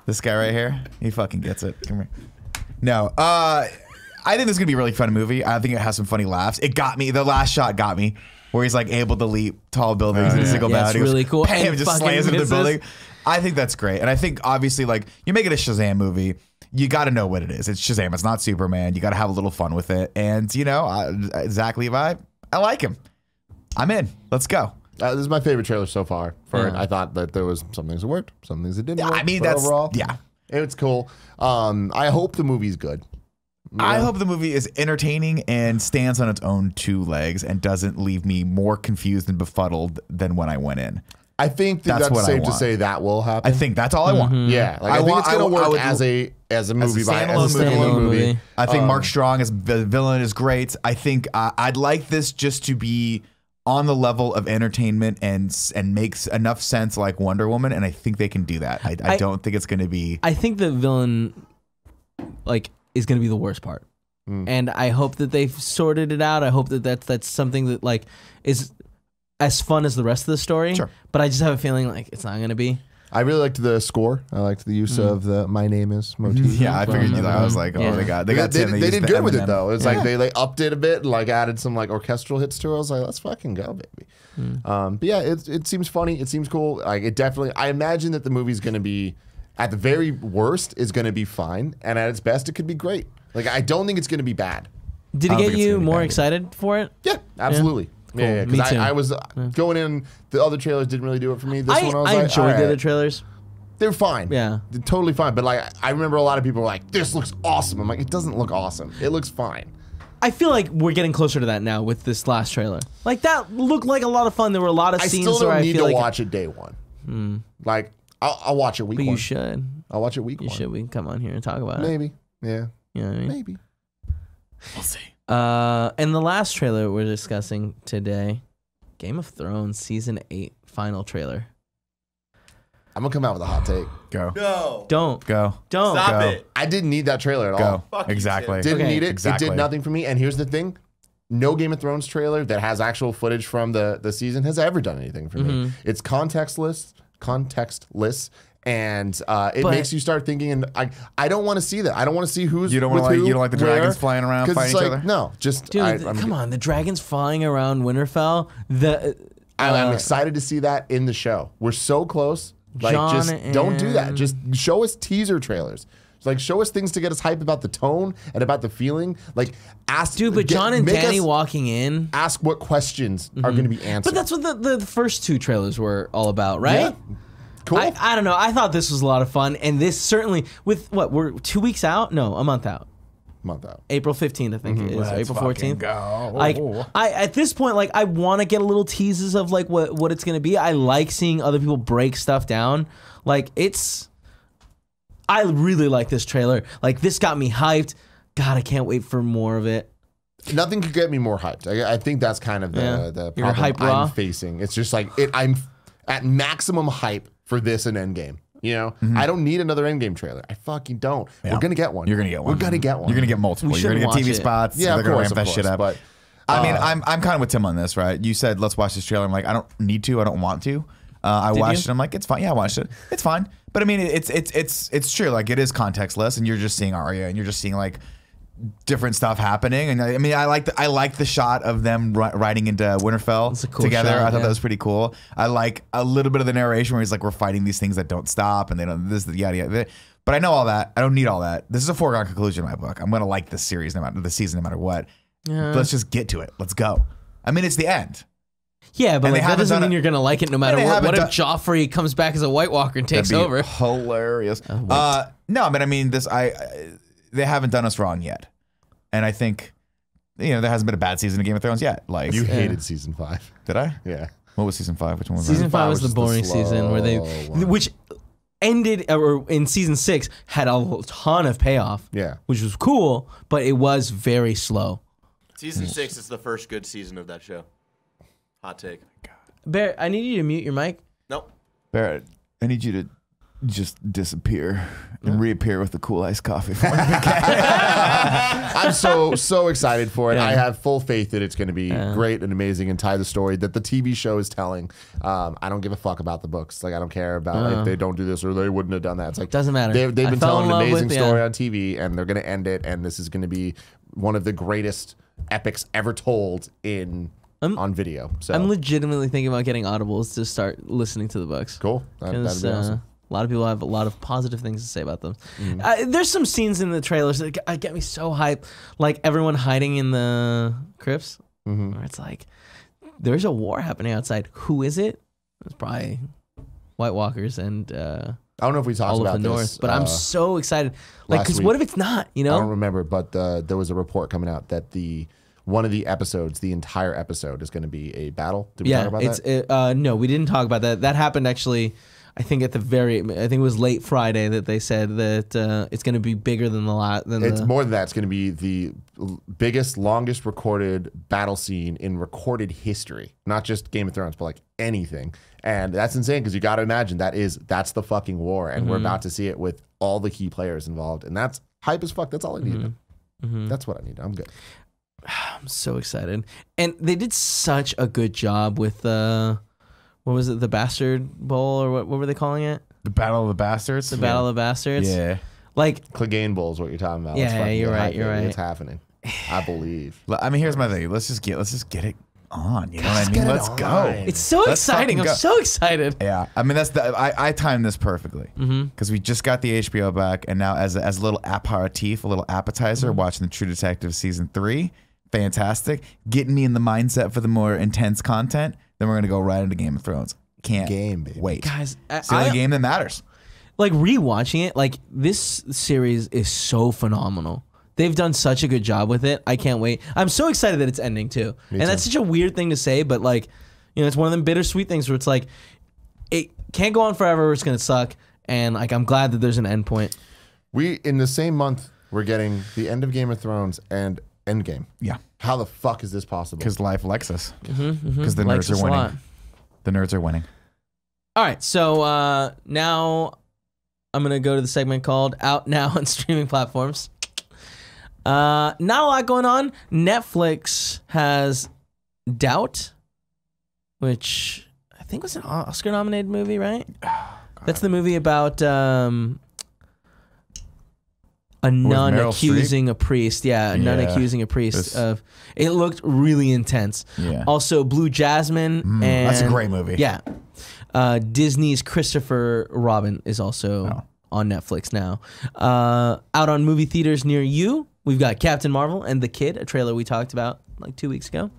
S2: This guy right here, he fucking gets it. Come here. No, I think this is gonna be a really fun movie. I think it has some funny laughs. It got me. The last shot got me, where he's like able to leap tall buildings in a single
S1: Yeah,
S2: bound.
S1: it's
S2: He goes,
S1: really cool.
S2: Bam,
S1: And
S2: just
S1: fucking
S2: slams into the
S1: misses.
S2: building. I think that's great, and I think obviously like you make it a Shazam movie. You got to know what it is. It's Shazam. It's not Superman. You got to have a little fun with it. And you know, Zach Levi, I like him. I'm in. Let's go.
S3: This is my favorite trailer so far. For it.
S1: Yeah.
S3: I thought that there was some things that worked, some things that didn't
S2: Yeah,
S3: work.
S2: I mean,
S3: but
S2: that's
S3: overall,
S2: yeah.
S3: it's cool. I hope the movie's good.
S2: I hope the movie is entertaining and stands on its own two legs and doesn't leave me more confused and befuddled than when I went in.
S3: I think
S2: That's
S3: that's
S2: what I
S3: safe to
S2: want.
S3: say that will happen.
S2: I think that's all I want.
S3: Yeah, like I, think it's gonna work as a movie by as a
S2: standalone
S3: standalone movie.
S1: movie.
S2: I think Mark Strong as the villain is great. I think I'd like this just to be on the level of entertainment and makes enough sense like Wonder Woman, and I think they can do that. I don't think it's going to be.
S1: I think the villain, like, is going to be the worst part, and I hope that they've sorted it out. I hope that that's something that like is as fun as the rest of the story.
S2: Sure.
S1: But I just have a feeling like it's not going to be.
S3: I really liked the score. I liked the use of the "My name is" motif.
S2: Yeah, I figured you. I was like, oh,
S1: Yeah.
S2: they got
S3: They
S2: Tim.
S3: did
S2: used
S3: good
S2: the
S3: with it
S2: Eminem.
S3: though. It's like they upped it a bit, and like added some like orchestral hits to it. I was like, let's fucking go, baby. But yeah, it seems funny. It seems cool. Like it definitely. I imagine that the movie's going to be, at the very worst, is going to be fine, and at its best, it could be great. Like I don't think it's going to be bad.
S1: Did
S2: I
S1: it
S2: don't
S1: get
S2: think it's
S1: you
S2: gonna be
S1: more
S2: bad.
S1: excited for it?
S3: Yeah, absolutely.
S1: Cool.
S3: Yeah,
S1: Me
S3: because
S1: too.
S3: I was going in. The other trailers didn't really do it for me. This one, I was
S1: I
S3: like,
S1: enjoyed
S3: all
S1: the
S3: right.
S1: other trailers.
S3: They're fine.
S1: Yeah.
S3: They're totally fine. But like, I remember a lot of people were like, "This looks awesome." I'm like, "It doesn't look awesome. It looks fine."
S1: I feel like we're getting closer to that now with this last trailer. Like that looked like a lot of fun. There were a lot of
S3: I
S1: scenes
S3: still
S1: where
S3: don't
S1: I
S3: need
S1: feel
S3: to
S1: like,
S3: watch it day one. Like, I'll watch it week
S1: but
S3: one.
S1: you should.
S3: I'll watch it week
S1: You
S3: one.
S1: should. We can come on here and talk about it.
S3: Maybe. Yeah.
S1: You know what I mean?
S3: Maybe.
S2: We'll see.
S1: And the last trailer we're discussing today, Game of Thrones season 8 final trailer.
S3: I'm gonna come out with a hot take.
S2: Go.
S4: No.
S1: Don't
S2: Go.
S4: Stop
S2: Go.
S4: it.
S3: I didn't need that trailer at
S2: Go.
S3: all.
S4: Fuck you,
S2: Exactly.
S4: Tim.
S3: Didn't
S1: Okay.
S3: need it.
S2: Exactly.
S3: It did nothing for me. And here's the thing. No Game of Thrones trailer that has actual footage from the season has ever done anything for me. It's contextless, and it
S1: But-
S3: makes you start thinking. And I don't want to see that. I don't want to see who's
S2: You don't
S3: with
S2: wanna like-
S3: who,
S2: you don't like the
S3: where,
S2: dragons flying around
S3: 'cause
S2: fighting
S3: it's
S2: each
S3: like,
S2: other?
S3: No, just
S1: dude, come on, the dragons flying around Winterfell.
S3: I'm excited to see that in the show. We're so close. Like,
S1: Jon
S3: just don't do that.
S1: and-
S3: Just show us teaser trailers. Like, show us things to get us hyped about the tone and about the feeling. Like, ask.
S1: Dude, but Jon and
S3: make
S1: Dany
S3: us
S1: walking in.
S3: ask what questions are going to be answered.
S1: But that's what the first 2 trailers were all about, right?
S3: Yeah. Cool.
S1: I don't know. I thought this was a lot of fun, and this certainly with what we're 2 weeks out? No, a month out.
S3: Month out.
S1: April 15th, I think it is.
S2: Let's
S1: April
S2: fucking
S1: 14th.
S2: go.
S1: Like I at this point, like I want to get a little teases of like what it's gonna be. I like seeing other people break stuff down. Like I really like this trailer. Like this got me hyped. God, I can't wait for more of it.
S3: Nothing could get me more hyped. I think that's kind of
S1: Yeah.
S3: the
S1: You're
S3: problem
S1: hype raw?
S3: I'm facing. It's just like I'm at maximum hype for this and Endgame. You know, I don't need another Endgame trailer. I fucking don't.
S2: Yeah.
S3: We're gonna get one.
S2: You're gonna get one.
S3: We're gonna get one.
S2: You're gonna get multiple.
S1: We
S2: You're gonna
S1: should
S2: get TV
S1: watch it.
S2: spots.
S3: Yeah,
S2: They're
S3: of
S2: gonna
S3: course,
S2: ramp that shit up.
S3: But
S2: I mean, I'm kind of with Tim on this, right? You said let's watch this trailer. I'm like, I don't need to. I don't want to. I watched it. I'm like, it's fine. Yeah, I watched it. It's fine. But I mean, it's true. Like it is contextless, and you're just seeing Arya, and you're just seeing like different stuff happening. And I mean, I like the shot of them riding into Winterfell
S1: That's a cool
S2: together.
S1: shot,
S2: I thought
S1: yeah.
S2: that was pretty cool. I like a little bit of the narration where he's like, we're fighting these things that don't stop and they don't this yada yada. But I know all that. I don't need all that. This is a foregone conclusion in my book. I'm gonna like this series no matter the season, no matter what. Let's just get to it. Let's go. I mean, it's the end.
S1: Yeah, but
S2: And
S1: like,
S2: they
S1: that doesn't
S2: haven't
S1: mean you're gonna like it no matter
S2: they
S1: what.
S2: haven't
S1: What if
S2: done-
S1: Joffrey comes back as a White Walker and takes
S2: That'd be
S1: over?
S2: hilarious. No, but I mean, they haven't done us wrong yet, and I think there hasn't been a bad season of Game of Thrones yet. Like
S3: You hated season 5.
S2: did I?
S3: Yeah.
S2: What was season 5? Which one was
S1: Season
S2: that?
S1: 5 was
S3: was
S1: the
S3: just the
S1: boring season where they,
S3: slow one.
S1: which ended, or in season 6 had a ton of payoff.
S3: Yeah.
S1: Which was cool, but it was very slow.
S4: Season 6 is the first good season of that show. Hot take.
S1: Bear, I need you to mute your mic.
S4: Nope.
S2: Barrett, I need you to just disappear and reappear with the cool iced coffee for me.
S3: I'm so excited for it.
S1: Yeah.
S3: I have full faith that it's going to be great and amazing and tie the story that the TV show is telling. I don't give a fuck about the books. Like I don't care about if they don't do this or they wouldn't have done that. It's like
S1: Doesn't matter.
S3: They've
S1: I
S3: been
S1: fell in
S3: telling an
S1: love
S3: amazing
S1: with-
S3: story
S1: yeah.
S3: on TV and they're going to end it. And this is going to be one of the greatest epics ever told on video. So
S1: I'm legitimately thinking about getting Audibles to start listening to the books.
S3: cool. That'd
S1: Because
S3: be awesome.
S1: a lot of people have a lot of positive things to say about them. There's some scenes in the trailers that get me so hyped, like everyone hiding in the crypts, where it's like, there's a war happening outside. Who is it? It's probably White Walkers and
S3: I don't know if we talked
S1: all
S3: about
S1: of the
S3: this.
S1: North, but I'm so excited. Like,
S3: last
S1: because
S3: week.
S1: what if it's not? You
S3: I don't
S1: know?
S3: remember, but there was a report coming out that one of the episodes, the entire episode, is going to be a battle. Did we talk about that?
S1: No, we didn't talk about that. That happened actually. I think I think it was late Friday that they said that it's going to be bigger than the lot.
S3: It's more than that. It's going to be the biggest, longest recorded battle scene in recorded history. Not just Game of Thrones, but like anything. And that's insane because you got to imagine that's the fucking war, and we're about to see it with all the key players involved, and that's hype as fuck. That's all I need. That's what I need. I'm good.
S1: I'm so excited, and they did such a good job with what was it, the Bastard Bowl, or what were they calling it?
S2: The Battle of the Bastards.
S1: The Battle of the Bastards.
S2: Yeah.
S1: Like,
S3: Clegane Bowl is what you're talking about.
S1: Yeah,
S3: Let's
S1: yeah,
S3: fucking
S1: you're
S3: get
S1: right,
S3: hype,
S1: you're
S3: baby.
S1: right.
S3: It's happening. I believe.
S2: I mean, here's my thing. Let's just get it on. You know what I mean?
S3: get it
S2: Let's
S3: on.
S2: go.
S1: it's so
S2: Let's
S1: exciting.
S2: fucking
S1: I'm
S2: go.
S1: so excited.
S2: Yeah, I mean I timed this perfectly because we just got the HBO back, and now as a little aperitif, a little appetizer, watching the True Detective season 3, fantastic, getting me in the mindset for the more intense content. Then we're gonna go right into Game of Thrones. Can't
S3: Baby.
S2: wait.
S1: Guys,
S2: It's the only game that matters.
S1: like rewatching it, like this series is so phenomenal. They've done such a good job with it. I can't wait. I'm so excited that it's ending too. And that's such a weird thing to say, but like, it's one of them bittersweet things where it's like, it can't go on forever. It's gonna suck, and like I'm glad that there's an end point.
S3: We in the same month we're getting the end of Game of Thrones and Endgame.
S2: Yeah,
S3: How the fuck is this possible?
S2: because life likes us. Because the
S1: Likes
S2: nerds
S1: us
S2: are
S1: a lot.
S2: winning. The nerds are winning.
S1: All right, so now I'm gonna go to the segment called "Out Now" on streaming platforms. Not a lot going on. Netflix has Doubt, which I think was an Oscar-nominated movie, right? That's the movie about a nun
S2: Meryl
S1: accusing a priest. Yeah, a nun
S2: Yeah.
S1: accusing a priest
S2: This-
S1: of. It looked really intense.
S2: Yeah.
S1: Also, Blue Jasmine. And
S2: that's a great movie.
S1: Yeah. Disney's Christopher Robin is also on Netflix now. Out on movie theaters near you, we've got Captain Marvel and The Kid, a trailer we talked about like 2 weeks ago.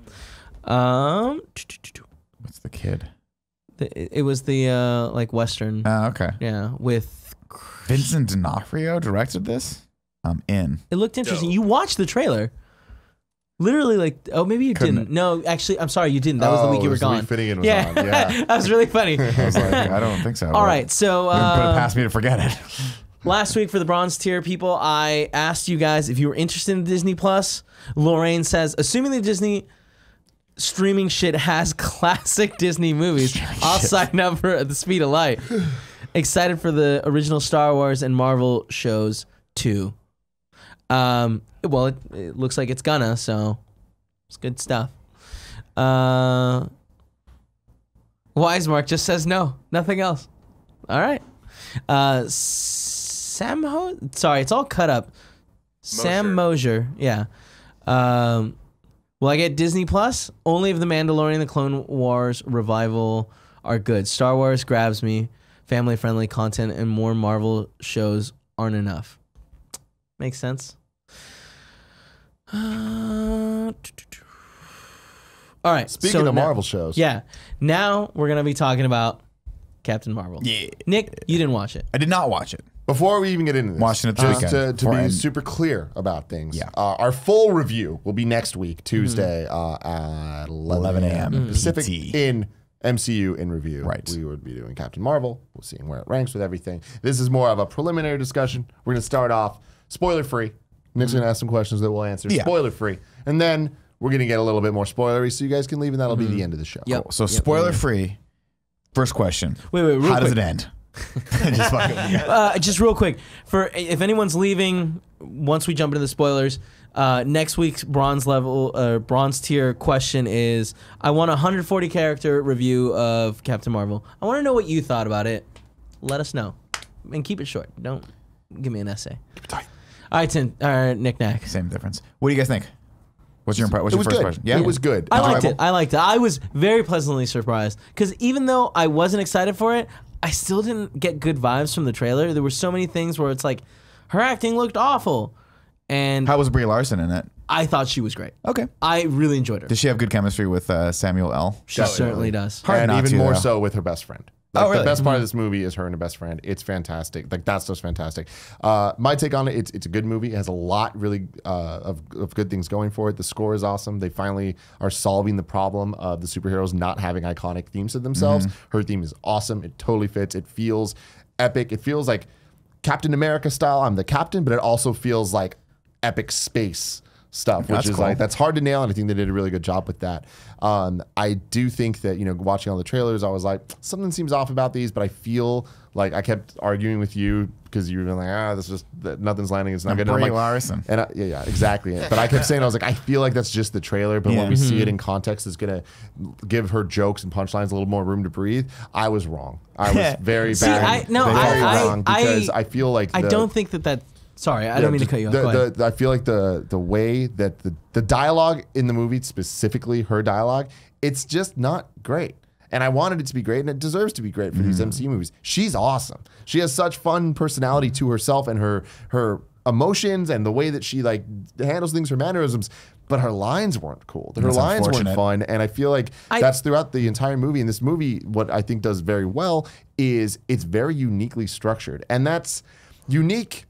S2: What's the kid?
S1: It was the like Western.
S2: Oh, okay.
S1: Yeah, with.
S2: Vincent D'Onofrio directed this. I'm in.
S1: It looked interesting.
S4: Dope.
S1: You watched the trailer. Literally, like, oh, maybe you
S2: Couldn't
S1: didn't. No, actually, I'm sorry, you didn't. That was the week you were
S3: it was the week
S1: gone.
S3: Finnegan was
S1: Yeah,
S3: on, yeah.
S1: that was really funny.
S2: I was like, I don't think so.
S1: All right, so
S2: Put it past me to forget it.
S1: last week for the bronze tier people, I asked you guys if you were interested in Disney Plus. Lorraine says, assuming the Disney streaming shit has classic Disney movies, I'll sign up for the speed of light. Excited for the original Star Wars and Marvel shows too. Well, it looks like it's gonna, so it's good stuff. Wisemark just says no, nothing else. All right. Sorry, it's all cut up. Sam Mosher. Yeah. Will I get Disney Plus? Only if The Mandalorian, The Clone Wars revival are good. Star Wars grabs me. Family-friendly content and more Marvel shows aren't enough. Makes sense. All right.
S3: Speaking of
S1: now-
S3: Marvel shows.
S1: Yeah. Now we're going to be talking about Captain Marvel.
S2: Yeah.
S1: Nick, you didn't watch it.
S2: I did not watch it.
S3: Before we even get into this,
S2: Watching it this
S3: just
S2: weekend.
S3: to
S2: Before
S3: be
S2: I-
S3: super clear about things,
S2: Yeah.
S3: our full review will be next week, Tuesday at 11 a.m. Pacific
S2: PT.
S3: in MCU in review.
S2: Right.
S3: We would be doing Captain Marvel. We're seeing where it ranks with everything. This is more of a preliminary discussion. We're going to start off spoiler-free. Nick's going to ask some questions that we'll answer
S2: Yeah.
S3: spoiler-free. And then we're going to get a little bit more spoilery so you guys can leave, and that'll be the end of the show.
S1: Yep.
S2: So spoiler free. First question.
S1: Wait, real
S2: How does
S1: quick.
S2: it end? Just fucking,
S1: Just real quick, for if anyone's leaving, once we jump into the spoilers, next week's bronze tier question is: I want a 140 character review of Captain Marvel. I want to know what you thought about it. Let us know, and keep it short. Don't give me an essay.
S3: Keep it tight.
S1: All right, Nick Nack.
S2: same difference. What do you guys think? What's your
S3: It
S2: first
S3: was good.
S2: question? Yeah,
S3: It was good.
S1: I liked it.
S3: Enjoyable.
S1: I liked it. I was very pleasantly surprised because even though I wasn't excited for it, I still didn't get good vibes from the trailer. There were so many things where it's like, her acting looked awful, and
S2: How was Brie Larson in it?
S1: I thought she was great.
S2: Okay.
S1: I really enjoyed her.
S2: Does she have good chemistry with Samuel L?
S1: She certainly does.
S2: Hard
S3: And
S2: not
S3: even
S2: to,
S3: more
S2: though.
S3: so with her best friend. Like,
S2: Oh, really?
S3: The best part of this movie is her and her best friend. It's fantastic. Like, that stuff's fantastic. My take on it, it's a good movie. It has a lot really of good things going for it. The score is awesome. They finally are solving the problem of the superheroes not having iconic themes to themselves. Her theme is awesome. It totally fits. It feels epic. It feels like Captain America style. I'm the captain, but it also feels like epic space stuff, which
S2: That's
S3: is
S2: cool.
S3: like, that's hard to nail, and I think they did a really good job with that. I do think that, watching all the trailers, I was like, something seems off about these, but I feel like I kept arguing with you because you were like, this is just, nothing's landing, it's not good. And I'm
S2: Brie
S3: like,
S2: Larson.
S3: and yeah, exactly. But I kept saying, I was like, I feel like that's just the trailer, but when we see it in context, it's gonna give her jokes and punchlines a little more room to breathe. I was wrong. I was very
S1: See,
S3: bad. Very wrong because I feel like
S1: I don't think that. Sorry, I don't mean to cut you off. Go ahead.
S3: I feel like the way that the dialogue in the movie, specifically her dialogue, it's just not great. And I wanted it to be great, and it deserves to be great for these MCU movies. She's awesome. She has such fun personality to herself and her emotions and the way that she like handles things, her mannerisms. But her lines weren't cool. Her
S2: That's
S3: lines weren't
S2: unfortunate.
S3: fun, and I feel like that's throughout the entire movie. And this movie, what I think does very well is it's very uniquely structured, and that's unique.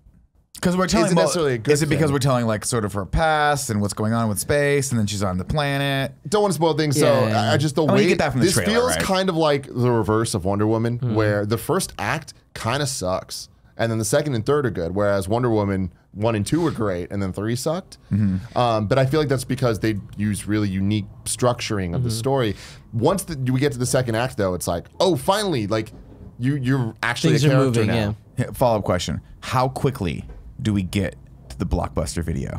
S2: Because we're telling,
S3: Isn't necessarily a good
S2: is it because
S3: thing.
S2: we're telling like sort of her past and what's going on with space, and then she's on the planet?
S3: Don't want to spoil things, so
S1: Yeah.
S3: I just the
S2: mean,
S3: way
S2: you get that from the
S3: this
S2: trailer,
S3: feels
S2: right?
S3: kind of like the reverse of Wonder Woman, where the first act kind of sucks, and then the second and third are good. Whereas Wonder Woman 1 and 2 were great, and then 3 sucked. But I feel like that's because they use really unique structuring of the story. Once we get to the second act, though, it's like, oh, finally, like you're actually
S1: Things
S3: a
S1: are
S3: character
S1: moving.
S3: now.
S1: Yeah,
S2: Follow up question: how quickly do we get to the blockbuster video?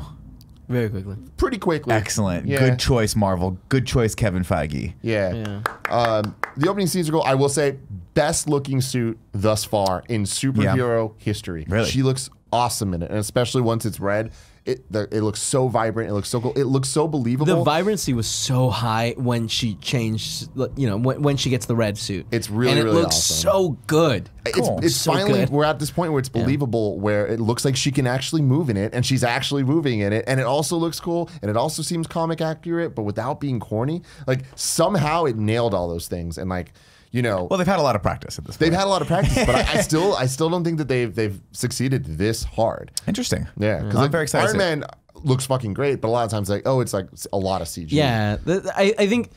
S1: very quickly.
S3: Pretty quickly.
S2: Excellent.
S3: Yeah.
S2: Good choice, Marvel. Good choice, Kevin Feige.
S3: Yeah. The opening scenes are cool. I will say, best looking suit thus far in superhero history.
S2: Really?
S3: She looks awesome in it, and especially once it's red, it looks so vibrant. It looks so cool. It looks so believable.
S1: The vibrancy was so high when she changed. When she gets the red suit,
S3: It's really,
S1: and it
S3: really
S1: looks
S3: awesome.
S1: so good.
S2: Cool.
S3: It's
S1: So
S3: finally
S1: good.
S3: we're at this point where it's believable, where it looks like she can actually move in it, and she's actually moving in it, and it also looks cool, and it also seems comic accurate, but without being corny. Like somehow it nailed all those things, and like.
S2: Well, they've had a lot of practice at this point.
S3: They've had a lot of practice, but I still don't think that they've succeeded this hard.
S2: Interesting.
S3: Yeah, because
S2: I'm very excited.
S3: Iron Man looks fucking great, but a lot of times it's like a lot of CG.
S1: Yeah, I think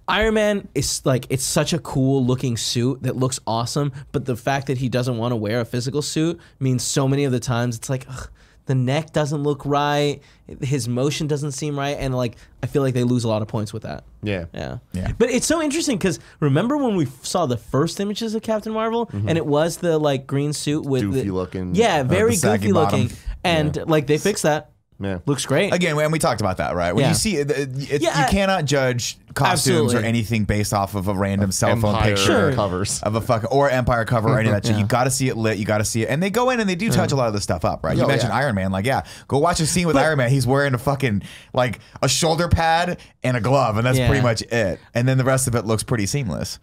S1: Iron Man is like, it's such a cool looking suit that looks awesome, but the fact that he doesn't want to wear a physical suit means so many of the times it's like, ugh, the neck doesn't look right, his motion doesn't seem right, and like I feel like they lose a lot of points with that.
S3: Yeah.
S2: Yeah.
S1: But it's so interesting because remember when we saw the first images of Captain Marvel and it was the like green suit with
S3: Doofy
S1: the,
S3: looking.
S1: yeah, very
S2: the saggy
S1: goofy looking,
S2: bottom.
S1: and like they fixed that.
S3: Yeah.
S1: Looks great.
S2: Again, and we talked about that, right? When
S1: Yeah.
S2: you see it,
S1: Yeah,
S2: you cannot judge costumes
S1: absolutely.
S2: or anything based off of a random cell phone
S3: Empire
S2: picture
S3: covers.
S2: of a fucking or Empire cover or any of that shit.
S1: Yeah.
S2: You got to see it lit. You got to see it, and they go in and they do touch a lot of this stuff up, right? You
S3: Oh,
S2: mentioned
S3: yeah.
S2: Iron Man, like go watch a scene with Iron Man. He's wearing a fucking like a shoulder pad and a glove, and that's
S1: Yeah.
S2: pretty much it. And then the rest of it looks pretty seamless.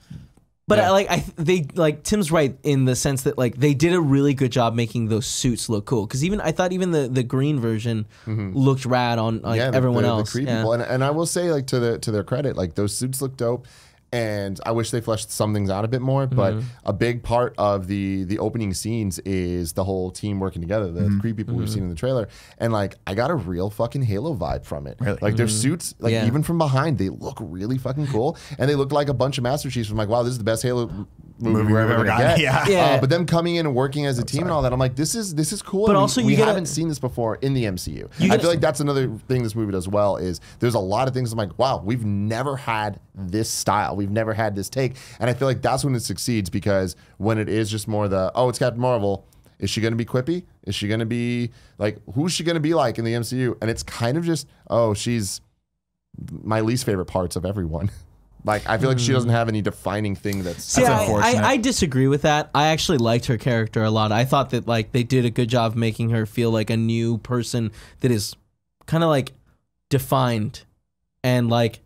S1: But Tim's right in the sense that like they did a really good job making those suits look cool. Because I thought even the green version looked rad on like everyone else.
S3: The Kree people. And I will say, like to their credit, like those suits look dope. And I wish they fleshed some things out a bit more. But a big part of the opening scenes is the whole team working together, the Kree people we've seen in the trailer. And like I got a real fucking Halo vibe from it.
S2: Really?
S3: Like their suits, like
S1: Yeah.
S3: even from behind, they look really fucking cool. And they look like a bunch of Master Chiefs from like, wow, this is the best Halo movie we're ever gonna get.
S2: Yeah.
S1: Yeah.
S3: But them coming in and working as a team and all that, I'm like, this is cool.
S1: But
S3: and
S1: also
S3: we
S1: you get
S3: haven't seen this before in the MCU. I
S1: get-
S3: feel like that's another thing this movie does well is there's a lot of things I'm like, wow, we've never had this style. We've never had this take. And I feel like that's when it succeeds because when it is just more it's Captain Marvel. Is she going to be quippy? Is she going to be like, who's she going to be like in the MCU? And it's kind of just, she's my least favorite parts of everyone. Like, I feel like she doesn't have any defining thing that's
S1: See,
S2: unfortunate.
S1: I disagree with that. I actually liked her character a lot. I thought that like they did a good job making her feel like a new person that is kind of like defined, and like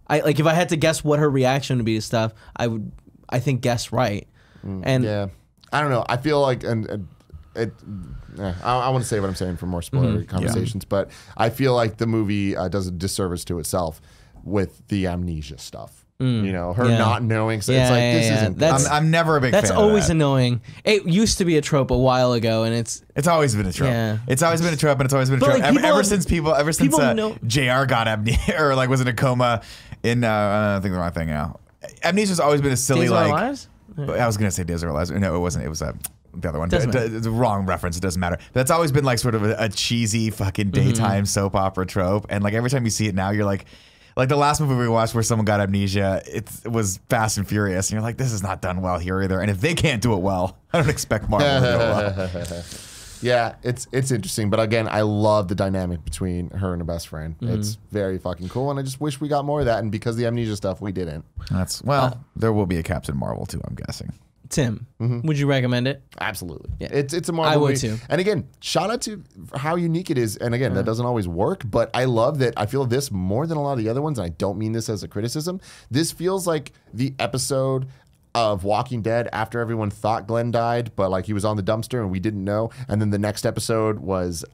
S1: if I had to guess what her reaction would be to stuff, I think guess right. And
S3: yeah, I don't know. I feel like I want to say what I'm saying for more spoiler conversations, but I feel like the movie does a disservice to itself with the amnesia stuff. You know, her not knowing. So it's like this isn't.
S1: That's
S2: I'm never a big
S1: that's
S2: fan of
S1: always
S2: that.
S1: annoying. It used to be a trope a while ago, and it's
S2: always been a trope.
S1: Yeah.
S2: It's always been a trope, and it's always been a
S1: But,
S2: trope.
S1: like,
S2: ever since
S1: people know-
S2: JR got amnesia, or like was in a coma in, I think the wrong thing now. Amnesia's always been a silly,
S1: Days of Our
S2: like,
S1: Lives?
S2: I was going to say Days of Our Lives. No, it wasn't. It was the other one.
S1: Doesn't matter.
S2: It's a wrong reference. It doesn't matter. That's always been like sort of a cheesy fucking daytime soap opera trope. And like every time you see it now, you're like the last movie we watched where someone got amnesia, it was Fast and Furious. And you're like, this is not done well here either. And if they can't do it well, I don't expect Marvel to do it well.
S3: Yeah, it's interesting, but again, I love the dynamic between her and her best friend. It's very fucking cool, and I just wish we got more of that. And because of the amnesia stuff, we didn't.
S2: There will be a Captain Marvel too, I'm guessing.
S1: Tim, would you recommend it?
S3: Absolutely,
S1: Yeah.
S3: it's a Marvel
S1: I would
S3: movie.
S1: too.
S3: And again, shout out to how unique it is. And again, that doesn't always work, but I love that. I feel this more than a lot of the other ones, and I don't mean this as a criticism. This feels like the episode of Walking Dead after everyone thought Glenn died, but like he was on the dumpster and we didn't know. And then the next episode was,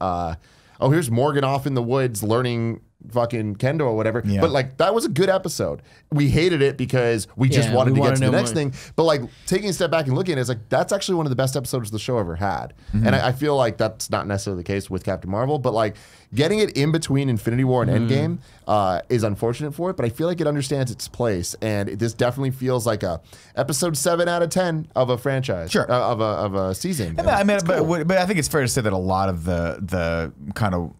S3: here's Morgan off in the woods learning fucking kendo or whatever.
S2: Yeah.
S3: But like that was a good episode. We hated it because we just
S1: Yeah,
S3: wanted
S1: we
S3: to get
S1: wanna
S3: to the
S1: know
S3: next
S1: more.
S3: thing. But like taking a step back and looking at it, it's like that's actually one of the best episodes the show ever had. And I feel like that's not necessarily the case with Captain Marvel, but like getting it in between Infinity War and Endgame is unfortunate for it, but I feel like it understands its place. And this definitely feels like a episode 7 out of 10 of a franchise,
S2: Sure.
S3: of a season.
S2: but I think it's fair to say that a lot of the kind of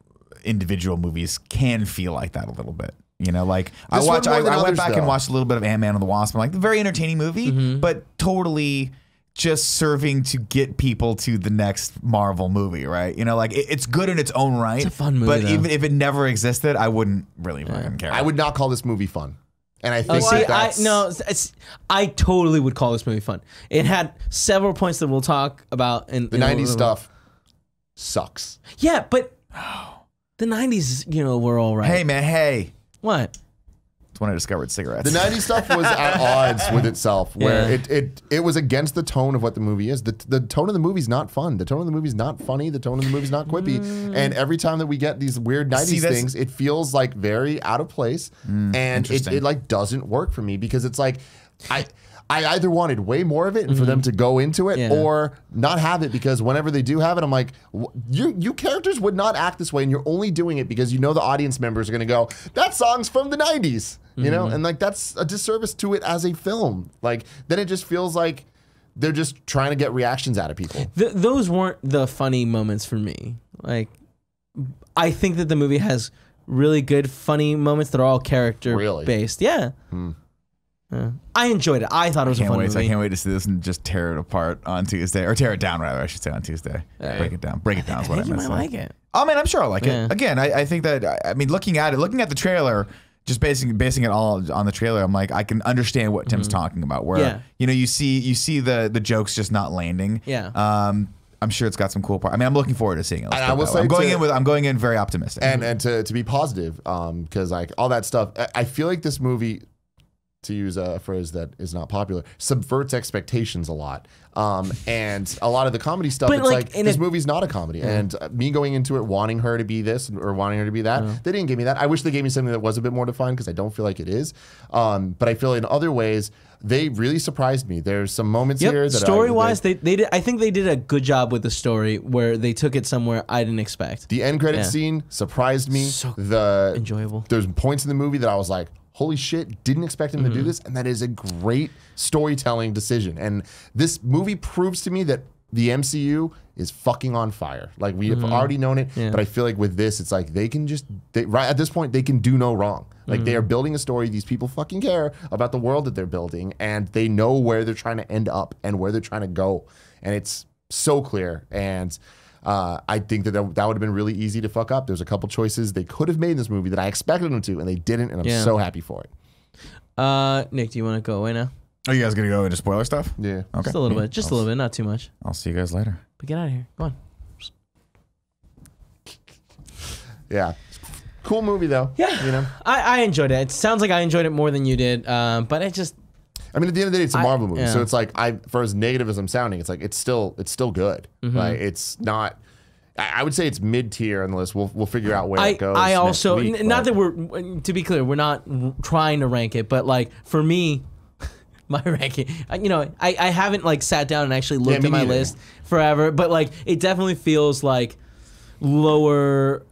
S2: individual movies can feel like that a little bit. You know, like I
S3: This one more than
S2: went
S3: others,
S2: back
S3: though.
S2: and watched a little bit of Ant-Man and the Wasp. I'm like, very entertaining movie, but totally just serving to get people to the next Marvel movie, right? You know, like it's good in its own right.
S1: It's a fun movie,
S2: but
S1: though.
S2: even if it never existed, I wouldn't really fucking care.
S3: I would not call this movie fun. And I think
S1: I totally would call this movie fun. It had several points that we'll talk about. In
S3: the 90s stuff sucks.
S1: Yeah, but the 90s, were all right.
S2: Hey man, hey.
S1: What?
S2: It's when I discovered cigarettes.
S3: The 90s stuff was at odds with itself, where
S1: Yeah.
S3: it was against the tone of what the movie is. The tone of the movie's not fun. The tone of the movie's not funny. The tone of the movie's not quippy. And every time that we get these weird 90s things, it feels like very out of place. And it like doesn't work for me because it's like I either wanted way more of it and for them to go into it or not have it, because whenever they do have it, I'm like, you characters would not act this way, and you're only doing it because you know the audience members are going to go, that song's from the 90s, you know? And like that's a disservice to it as a film. Like then it just feels like they're just trying to get reactions out of people.
S1: Those weren't the funny moments for me. Like, I think that the movie has really good funny moments that are all character based. Yeah. I enjoyed it. I thought it was a fun movie.
S2: I can't wait to see this and just tear it apart on Tuesday, or tear it down rather. I should say on Tuesday. Break it down. Break it down is what I
S1: think you
S2: meant
S1: might
S2: to say.
S1: like it.
S2: Oh man, I'm sure I'll like
S1: Yeah.
S2: it. Again, I think that looking at the trailer, just basing it all on the trailer, I'm like, I can understand what Tim's talking about. Where you see the jokes just not landing.
S1: Yeah.
S2: I'm sure it's got some cool part. I mean, I'm looking forward to seeing it.
S3: I will say
S2: I'm going in very optimistic.
S3: And to be positive, because like all that stuff, I feel like this movie, to use a phrase that is not popular, subverts expectations a lot. And a lot of the comedy stuff,
S1: But
S3: it's
S1: like,
S3: like this movie's not a comedy. And me going into it wanting her to be this or wanting her to be that, they didn't give me that. I wish they gave me something that was a bit more defined because I don't feel like it is. But I feel in other ways, they really surprised me. There's some moments here that
S1: story-wise, they did. I think they did a good job with the story where they took it somewhere I didn't expect.
S3: The end credit scene surprised me.
S1: So enjoyable.
S3: There's points in the movie that I was like, holy shit, didn't expect him to do this. And that is a great storytelling decision. And this movie proves to me that the MCU is fucking on fire. Like we have already known it, but I feel like with this, it's like they can right at this point, they can do no wrong. Like they are building a story. These people fucking care about the world that they're building, and they know where they're trying to end up and where they're trying to go. And it's so clear. And I think that would have been really easy to fuck up. There's a couple choices they could have made in this movie that I expected them to, and they didn't, and I'm so happy for it.
S1: Nick, do you want to go away now?
S2: Are you guys gonna go into spoiler stuff?
S3: Yeah.
S2: Okay.
S1: Just a little bit. Just a little bit, not too much.
S2: I'll see you guys later.
S1: But get out of here. Go on.
S3: Yeah. Cool movie though.
S1: Yeah.
S3: You know?
S1: I enjoyed it. It sounds like I enjoyed it more than you did. But it just...
S3: I mean, at the end of the day, it's a Marvel movie,
S1: yeah.
S3: so it's like for as negative as I'm sounding, it's like it's still good. Like it's not. I would say it's mid tier on the list. We'll figure out where it goes.
S1: I
S3: next
S1: also
S3: week,
S1: not that we're, to be clear, we're not trying to rank it, but like for me, my ranking, I haven't like sat down and actually looked at my list forever, but like it definitely feels like lower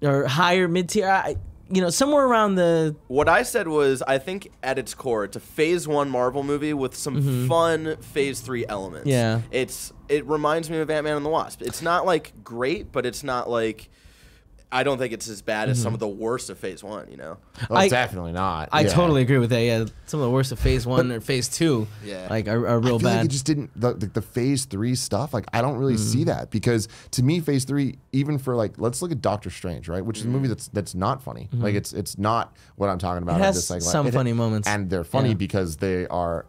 S1: or higher mid tier. Somewhere around the...
S4: What I said was, I think at its core, it's a Phase 1 Marvel movie with some fun Phase 3 elements.
S1: Yeah.
S4: It reminds me of Ant-Man and the Wasp. It's not, like, great, but it's not, like... I don't think it's as bad as some of the worst of Phase 1,
S3: Well, definitely not.
S1: I totally agree with that. Yeah, some of the worst of Phase 1 or Phase 2 like are real
S3: I feel
S1: bad.
S3: like it just didn't... The Phase 3 stuff, like, I don't really see that. Because, to me, Phase 3, even for, like... Let's look at Doctor Strange, right? Which is a movie that's not funny. Like, it's not what I'm talking about.
S1: It has some funny moments.
S3: And they're funny because they are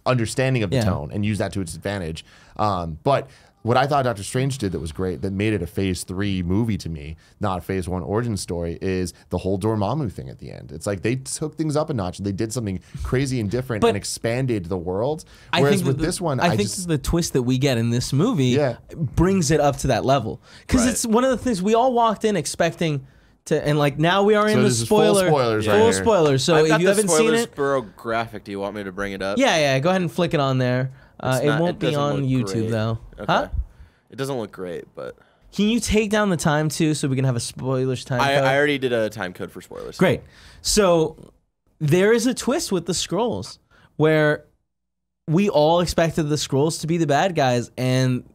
S3: understanding of the tone and use that to its advantage. But... What I thought Doctor Strange did that was great, that made it a Phase 3 movie to me, not a Phase 1 origin story, is the whole Dormammu thing at the end. It's like they took things up a notch and they did something crazy and different and expanded the world. Whereas with this one,
S1: I think the twist that we get in this movie brings it up to that level. Because it's one of the things we all walked in expecting to, and like now we are in the spoiler.
S3: Full spoilers right
S1: full
S3: here.
S1: spoilers. So if you haven't seen it,
S4: Bureau graphic. Do you want me to bring it up?
S1: Yeah, go ahead and flick it on there. It won't be on YouTube though.
S4: Okay.
S1: Huh?
S4: It doesn't look great, but...
S1: Can you take down the time too so we can have a spoilers time code?
S4: I already did a time code for spoilers.
S1: Great. So there is a twist with the Skrulls where we all expected the Skrulls to be the bad guys, and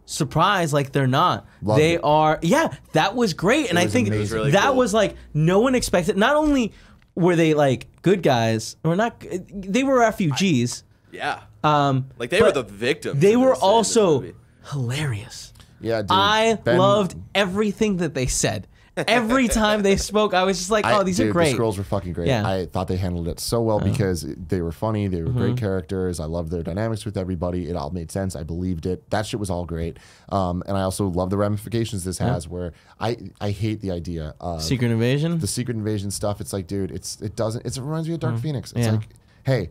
S1: surprise, like they're not. They are. Yeah, that was great, and I think
S4: really
S1: that
S4: cool.
S1: was like no one expected. Not only were they like good guys, or not, they were refugees.
S4: Yeah. Like they were the victims.
S1: They
S4: of
S1: were
S4: this
S1: also
S4: movie.
S1: hilarious.
S3: Yeah, dude.
S1: I loved everything that they said. Every time they spoke, I was just like, "Oh, these are great."
S3: The Skrulls were fucking great.
S1: Yeah.
S3: I thought they handled it so well because they were funny. They were great characters. I loved their dynamics with everybody. It all made sense. I believed it. That shit was all great. And I also love the ramifications this has. Where I hate the idea of
S1: Secret Invasion.
S3: the Secret Invasion stuff. It's like, dude, it reminds me of Dark Phoenix. It's like, hey.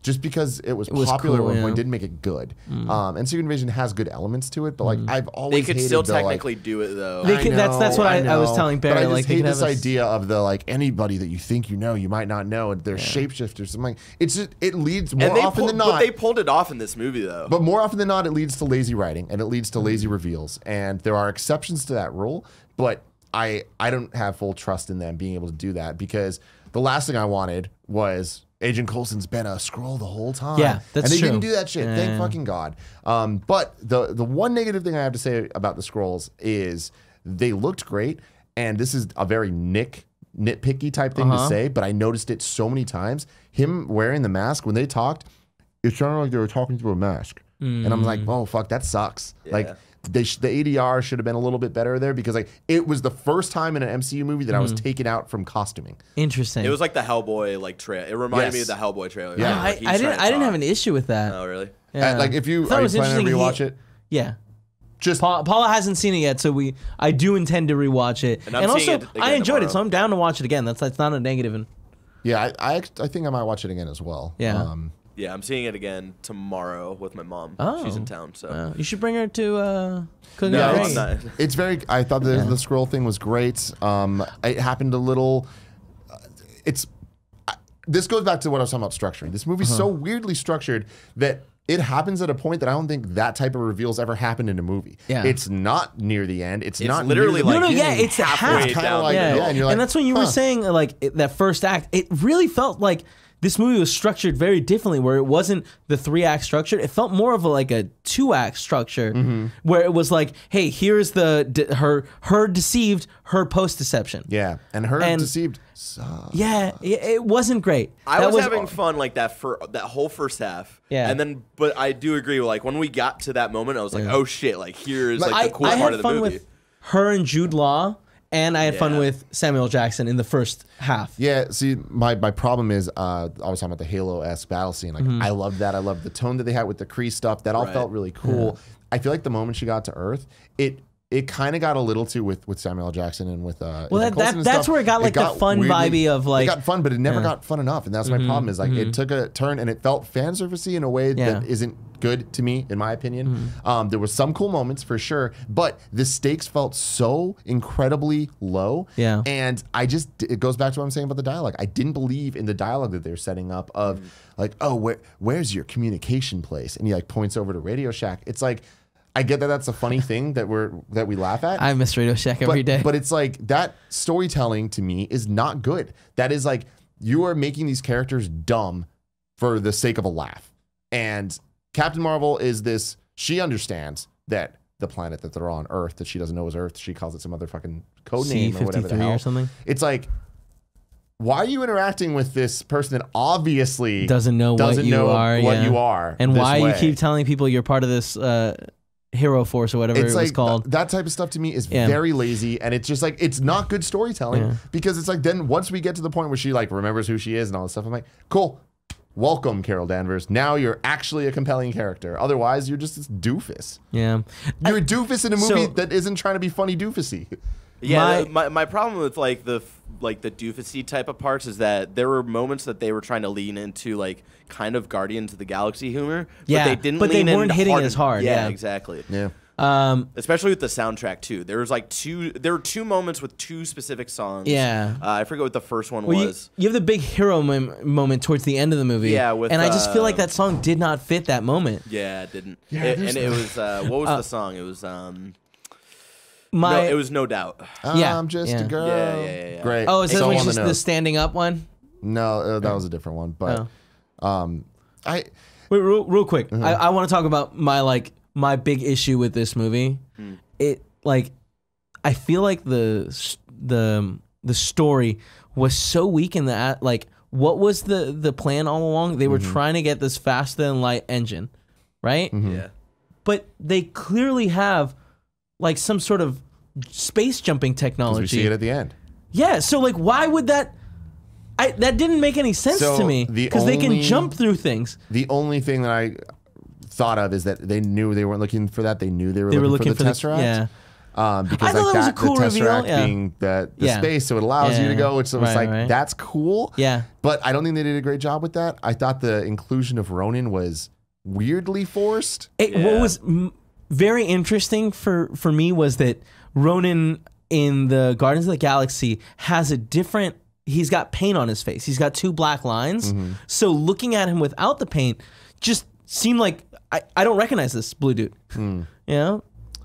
S3: Just because it was popular
S1: cool,
S3: at one point didn't make it good. And Secret Invasion has good elements to it, but like I've always
S4: They could
S3: hated
S4: still
S3: the,
S4: technically do it though.
S1: They could, that's what I was telling Barry.
S3: But I just
S1: like,
S3: hate
S1: they could
S3: this
S1: have
S3: idea of the like anybody that you think you know, you might not know, and they're shapeshifters. I'm like, it's just, it leads more often than not.
S4: But they pulled it off in this movie though.
S3: But more often than not, it leads to lazy writing and it leads to lazy reveals. And there are exceptions to that rule, but I don't have full trust in them being able to do that, because the last thing I wanted was Agent Coulson's been a Skrull the whole time.
S1: Yeah, that's
S3: and they
S1: true.
S3: didn't do that shit. Thank fucking God. But the one negative thing I have to say about the Skrulls is they looked great, and this is a very Nick nitpicky type thing to say, but I noticed it so many times. Him wearing the mask, when they talked, it sounded like they were talking through a mask. And I'm like, oh, fuck, that sucks.
S4: Yeah.
S3: Like, the ADR should have been a little bit better there because like it was the first time in an MCU movie that I was taken out from costuming.
S1: Interesting.
S4: It was like the Hellboy like trailer. It reminded me of
S3: Yes.
S4: the Hellboy trailer.
S3: Yeah.
S4: Like,
S1: I didn't have an issue with that.
S4: Oh, really?
S1: Yeah.
S3: Like if you
S1: I thought it
S3: are you
S1: was
S3: planning to
S1: interesting
S3: rewatch it?
S1: Yeah.
S3: Just
S1: Paula hasn't seen it yet, so I do intend to rewatch it.
S4: And I'm seeing
S1: also,
S4: it again
S1: I enjoyed it,
S4: tomorrow.
S1: so I'm down to watch it again. That's not a negative. And
S3: yeah, I think I might watch it again as well.
S1: Yeah.
S4: Yeah, I'm seeing it again tomorrow with my mom.
S1: Oh.
S4: She's in town, so.
S1: you should bring her to Cooking
S4: No,
S1: with
S4: I'm
S1: Ray.
S4: not.
S3: It's very. I thought the scroll thing was great. It happened a little. This goes back to what I was talking about structuring. This movie's so weirdly structured that it happens at a point that I don't think that type of reveals ever happened in a movie.
S1: Yeah.
S3: It's not near the end. It's not
S4: literally
S3: near the
S4: like
S1: yeah,
S3: beginning.
S1: it's a
S4: halfway
S1: half.
S3: Kinda
S4: down.
S3: like-
S1: Yeah,
S3: and you're like,
S1: and that's when you were
S3: huh.
S1: saying like that first act. It really felt like this movie was structured very differently, where it wasn't the 3-act structure. It felt more of like a 2-act structure, where it was like, hey, here's her deceived, her post deception.
S3: Yeah, and her
S1: And-
S3: deceived.
S1: Yeah, it wasn't great.
S4: I
S1: That
S4: was having fun like that for that whole first half.
S1: Yeah.
S4: And then, but I do agree. Like when we got to that moment, I was like, oh shit! Like here's like the cool
S1: I
S4: part
S1: had
S4: of the
S1: fun
S4: movie.
S1: with her and Jude Law, and I had fun
S4: Yeah.
S1: with Samuel Jackson in the first half.
S3: Yeah, see, my problem is I was talking about the Halo-esque battle scene. Like, I loved that. I loved the tone that they had with the Kree stuff. That all
S4: Right.
S3: felt really cool. I feel like the moment she got to Earth, it kind of got a little too with Samuel L. Jackson and with
S1: Well,
S3: Agent Coulson and
S1: that's
S3: stuff.
S1: where it got like the fun vibey of like
S3: it got fun, but it never got fun enough, and that's my problem. Is like it took a turn and it felt fan servicey in a way
S1: Yeah.
S3: that isn't good to me, in my opinion. There were some cool moments for sure, but the stakes felt so incredibly low.
S1: Yeah.
S3: And it goes back to what I'm saying about the dialogue. I didn't believe in the dialogue that they're setting up of like, oh, where's your communication place? And he like points over to Radio Shack. It's like, I get that that's a funny thing that we laugh at.
S1: I miss Radio Shack every day.
S3: But it's like that storytelling to me is not good. That is like you are making these characters dumb for the sake of a laugh. And Captain Marvel is this, she understands that the planet that they're on, Earth, that she doesn't know is Earth, she calls it some other fucking code name or whatever the
S1: C-53
S3: hell.
S1: or something.
S3: It's like, why are you interacting with this person that obviously
S1: Doesn't know what you are,
S3: what
S1: yeah.
S3: you are,
S1: And
S3: this
S1: why
S3: way?
S1: you keep telling people you're part of this hero force or whatever
S3: It's
S1: it
S3: like
S1: was called.
S3: that type of stuff to me is
S1: Yeah.
S3: very lazy, and it's just like it's not good storytelling
S1: Yeah.
S3: because it's like then once we get to the point where she like remembers who she is and all this stuff, I'm like, cool, welcome Carol Danvers. Now you're actually a compelling character. Otherwise, you're just this doofus.
S1: Yeah.
S3: You're a doofus in a movie
S1: so-
S3: that isn't trying to be funny doofusy.
S4: Yeah, my problem with like the doofusy type of parts is that there were moments that they were trying to lean into like kind of Guardians of the Galaxy humor,
S1: Yeah,
S4: but they didn't.
S1: but they
S4: lean in
S1: weren't hitting as hard, yeah.
S4: exactly.
S3: Yeah.
S4: Especially with the soundtrack too. There was like there were two moments with two specific songs.
S1: Yeah.
S4: I forget what the first one
S1: Well,
S4: was.
S1: you have the big hero moment towards the end of the movie.
S4: Yeah, with,
S1: and I just feel like that song did not fit that moment.
S4: Yeah, it didn't.
S3: Yeah,
S4: And it was what was the song? It was
S1: My
S4: no, it was No Doubt.
S1: Yeah,
S3: I'm just
S1: yeah.
S3: a girl.
S4: Yeah.
S3: Great.
S1: oh, is that
S3: So
S1: one
S3: on
S1: just
S3: the
S1: the
S3: nose.
S1: standing up one?
S3: No, that was a different one. But
S1: Wait, real quick. I want to talk about my big issue with this movie. It like I feel like the story was so weak in that like what was the plan all along? They were trying to get this faster than light engine, right?
S4: Yeah.
S1: But they clearly have like some sort of space jumping
S3: because
S1: technology.
S3: we see it at the end.
S1: Yeah, so like why would that that didn't make any sense
S3: So
S1: to me
S3: the
S1: because they can
S3: only-
S1: jump through things.
S3: The only thing that I thought of is that they knew they weren't looking for that. They knew they were looking for the Tesseract.
S1: Yeah.
S3: Because
S1: I thought
S3: like
S1: that was a cool
S3: the
S1: reveal,
S3: Tesseract
S1: yeah.
S3: being the
S1: Yeah.
S3: space, so it allows you to
S1: Yeah.
S3: go. Which so it's
S1: Right,
S3: like
S1: right.
S3: that's cool.
S1: Yeah.
S3: But I don't think they did a great job with that. I thought the inclusion of Ronin was weirdly forced.
S1: What
S4: Yeah.
S1: was very interesting for me was that Ronan in the Guardians of the Galaxy has a different. He's got paint on his face. He's got two black lines. So looking at him without the paint just seemed like I don't recognize this blue dude. You know,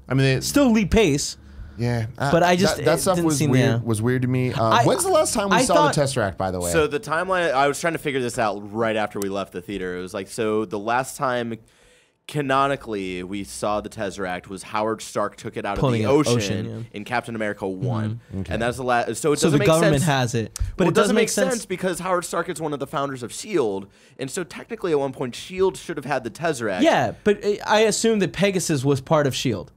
S3: I mean,
S1: still Lee Pace.
S3: yeah.
S1: But I just-
S3: that
S1: it
S3: stuff
S1: didn't
S3: was
S1: seem-
S3: weird.
S1: yeah.
S3: Was weird to me. When's the last time we
S1: I
S3: saw
S1: thought-
S3: the Tesseract? By the way,
S4: So the timeline, I was trying to figure this out right after we left the theater. It was like, so the last time canonically, we saw the Tesseract was Howard Stark took it out of
S1: Pulling
S4: the
S1: it
S4: ocean in Captain America 1. And that's the last. So it
S1: So
S4: doesn't
S1: the
S4: make
S1: government
S4: sense.
S1: has it, but
S4: Well,
S1: it doesn't make
S4: sense because Howard Stark is one of the founders of S.H.I.E.L.D. And so technically, at one point, S.H.I.E.L.D. should have had the Tesseract.
S1: Yeah, but I assume that Pegasus was part of S.H.I.E.L.D.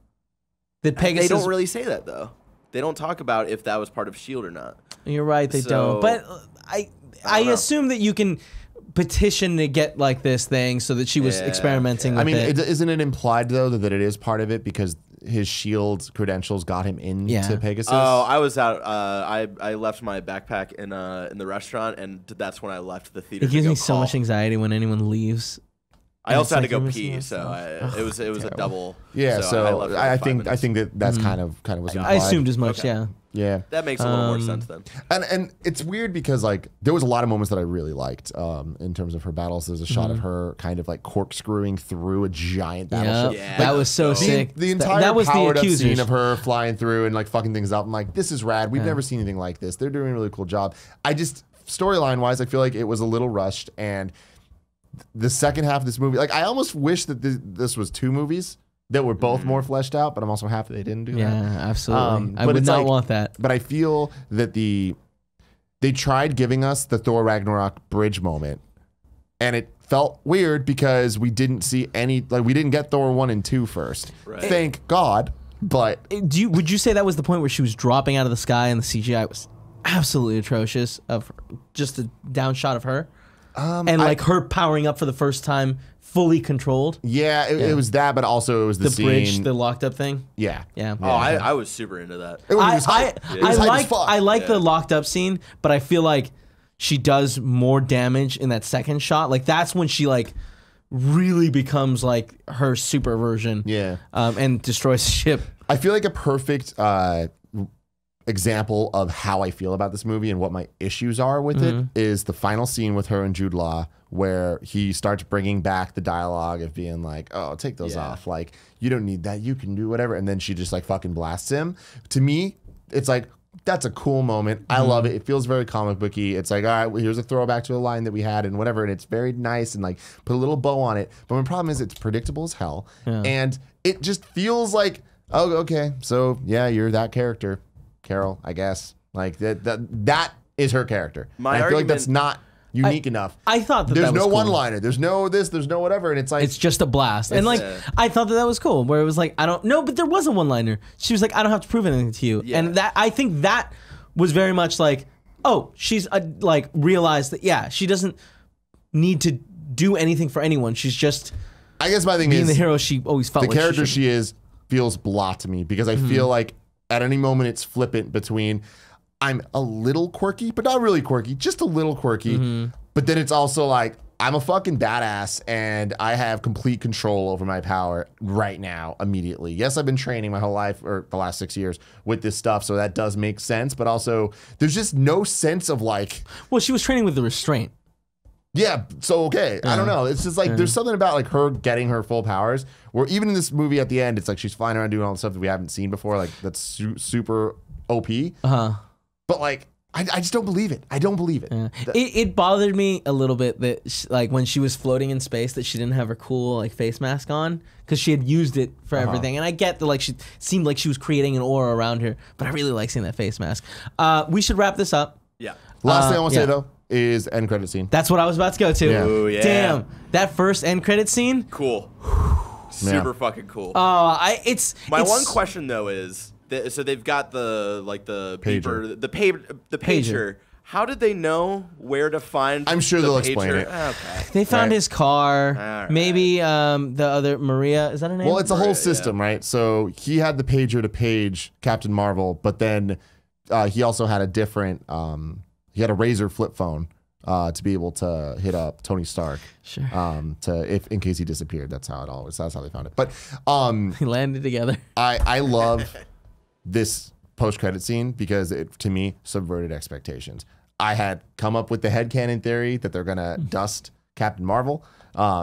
S1: That Pegasus.
S4: They don't really say that, though. They don't talk about if that was part of S.H.I.E.L.D. or not.
S1: You're right, they don't.
S4: So,
S1: But I
S4: don't know.
S1: assume that you can petition to get like this thing so that she was
S4: Yeah,
S1: experimenting with
S3: I mean,
S1: it.
S3: isn't it implied though that it is part of it because his S.H.I.E.L.D. credentials got him into Pegasus?
S4: Oh, I was out. I left my backpack in the restaurant, and that's when I left the theater.
S1: It gives
S4: to go
S1: me so
S4: call.
S1: much anxiety when anyone leaves.
S4: I also had
S1: It's
S4: to
S1: like
S4: go
S1: you're
S4: pee,
S1: missing
S4: so
S1: out.
S4: it was a double.
S3: Yeah, so
S4: left
S3: I
S4: for 5
S3: think
S4: minutes.
S3: that's kind of was implied.
S1: I assumed as much,
S4: Okay.
S1: yeah.
S3: Yeah.
S4: That makes a little more sense then.
S3: And it's weird because like there was a lot of moments that I really liked in terms of her battles. There's a shot of her kind of like corkscrewing through a giant battleship.
S4: Yeah.
S1: That was so
S4: The-
S1: sick.
S3: The entire
S1: that was the
S3: powered up scene
S1: accusers.
S3: of her flying through and like fucking things up. I'm like, this is rad. We've never seen anything like this. They're doing a really cool job. I just storyline wise, I feel like it was a little rushed. And the second half of this movie, like I almost wish that this was 2 movies that were both more fleshed out. But I'm also happy they didn't do
S1: Yeah,
S3: that.
S1: absolutely. I
S3: but
S1: would
S3: it's
S1: not
S3: like-
S1: want that.
S3: But I feel that they tried giving us the Thor Ragnarok bridge moment, and it felt weird because we didn't see we didn't get Thor 1 and 2 first.
S4: Right.
S3: Thank God. But
S1: Would you say that was the point where she was dropping out of the sky and the CGI was absolutely atrocious of just a down shot of her? And like her powering up for the first time, fully controlled.
S3: yeah, it was that, but also it was the scene.
S1: Bridge, the locked up thing.
S3: Yeah.
S1: Yeah.
S4: Oh, I was super into that.
S3: It was hype. It was hype as fuck.
S1: I like the locked up scene, but I feel like she does more damage in that second shot. Like that's when she like really becomes like her super version.
S3: Yeah.
S1: And destroys the ship.
S3: I feel like a perfect example of how I feel about this movie and what my issues are with it is the final scene with her and Jude Law, where he starts bringing back the dialogue of being like, oh, take those off. Like, you don't need that. You can do whatever. And then she just like fucking blasts him. To me, it's like, that's a cool moment. I love it. It feels very comic booky. It's like, all right, well, here's a throwback to a line that we had and whatever. And it's very nice and like put a little bow on it. But my problem is it's predictable as hell. And it just feels like, oh, okay. So yeah, you're that character, Carol, I guess. Like that is her character.
S4: My
S3: And I feel like
S4: argument-
S3: that's not unique enough.
S1: I thought that
S3: There's
S1: that was
S3: no
S1: cool.
S3: one-liner. There's no this. There's no whatever. And it's like,
S1: It's just a blast. And like, I thought that was cool, where it was like, I don't know, but there was a one-liner. She was like, I don't have to prove anything to you.
S4: Yeah.
S1: And that, I think that was very much like, oh, she's like realized that, yeah, she doesn't need to do anything for anyone. She's just
S3: I guess my thing
S1: being
S3: is
S1: the hero she always felt
S3: the
S1: like
S3: character
S1: she
S3: she feels blah to me because I feel like at any moment it's flippant between I'm a little quirky, but not really quirky, just a little quirky. But then it's also like I'm a fucking badass and I have complete control over my power right now, immediately. Yes, I've been training my whole life or the last 6 years with this stuff, so that does make sense. But also, there's just no sense of like,
S1: Well, she was training with the restraint.
S3: yeah, so okay. I don't know. It's just like there's something about like her getting her full powers where even in this movie at the end, it's like she's flying around doing all the stuff that we haven't seen before. Like that's super OP. But like, I just don't believe it. I don't believe it.
S1: It bothered me a little bit that like when she was floating in space that she didn't have her cool like face mask on because she had used it for everything. And I get that like she seemed like she was creating an aura around her, but I really like seeing that face mask. We should wrap this up.
S4: Yeah.
S3: Last thing I want to
S1: yeah.
S3: say though is end credit scene.
S1: That's what I was about to go to.
S3: Yeah.
S4: Ooh, yeah.
S1: Damn, that first end credit scene.
S4: Cool. Super fucking cool.
S1: It's
S4: My
S1: it's,
S4: one question though is, so they've got the
S3: Pager.
S4: beeper, the pager. How did they know where to find?
S3: I'm sure
S4: the
S3: they'll
S4: pager?
S3: explain it.
S4: Okay.
S1: They found
S3: Right.
S1: his car.
S4: Alright.
S1: Maybe the other Maria, is that her name?
S3: Well, it's a whole
S4: Right,
S3: system, right? So he had the pager to page Captain Marvel, but then he also had a different. He had a Razor flip phone to be able to hit up Tony Stark.
S1: Sure.
S3: In case he disappeared. That's how they found it. But
S1: He landed together.
S3: I love this post-credit scene because it, to me, subverted expectations. I had come up with the headcanon theory that they're going to dust Captain Marvel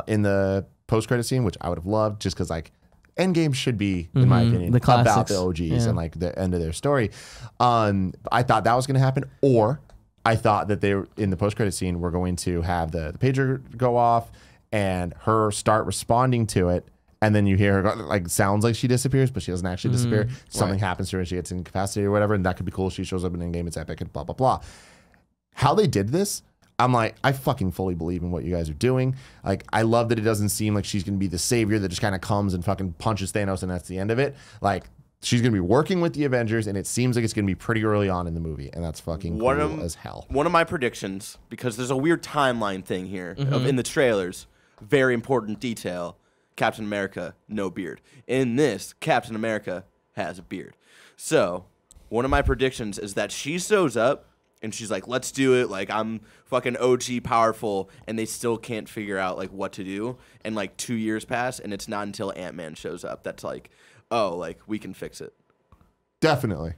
S3: in the post-credit scene, which I would have loved just because, like, Endgame should be, in my opinion,
S1: the
S3: about
S1: classics.
S3: the OGs
S1: Yeah.
S3: and, like, the end of their story. I thought that was going to happen, or I thought that they were, in the post-credit scene, were going to have the pager go off and her start responding to it, and then you hear her like sounds like she disappears, but she doesn't actually disappear. Something happens to her and she gets incapacitated or whatever, and that could be cool. She shows up in Endgame, it's epic, and blah blah blah. How they did this, I'm like, I fucking fully believe in what you guys are doing. Like, I love that it doesn't seem like she's gonna be the savior that just kind of comes and fucking punches Thanos and that's the end of it. Like, she's gonna be working with the Avengers, and it seems like it's gonna be pretty early on in the movie, and that's fucking cool as hell.
S4: One of my predictions, because there's a weird timeline thing here in the trailers, very important detail. Captain America, no beard. In this, Captain America has a beard. So, one of my predictions is that she shows up and she's like, let's do it. Like, I'm fucking OG powerful, and they still can't figure out like what to do. And like 2 years pass, and it's not until Ant-Man shows up that's like, oh, like we can fix it.
S3: Definitely.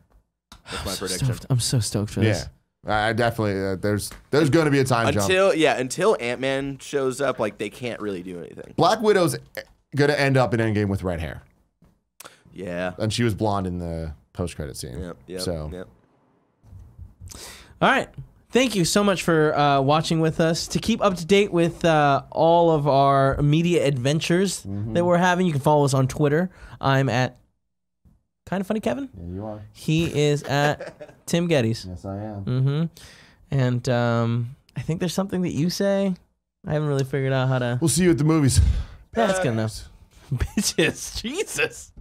S4: That's my prediction.
S1: I'm so stoked for this.
S3: I definitely there's going to be a time jump.
S4: Until Ant-Man shows up, like they can't really do anything.
S3: Black Widow's going to end up in Endgame with red hair.
S4: Yeah.
S3: And she was blonde in the post-credit scene.
S4: Yep.
S1: All right. Thank you so much for watching with us. To keep up to date with all of our media adventures that we're having, you can follow us on Twitter. I'm at Kind of Funny Kevin.
S3: Yeah, you are.
S1: He is at Tim Gettys.
S3: Yes, I am.
S1: And I think there's something that you say. I haven't really figured out how to.
S3: We'll see you at the movies.
S1: That's good enough. Bitches. Jesus.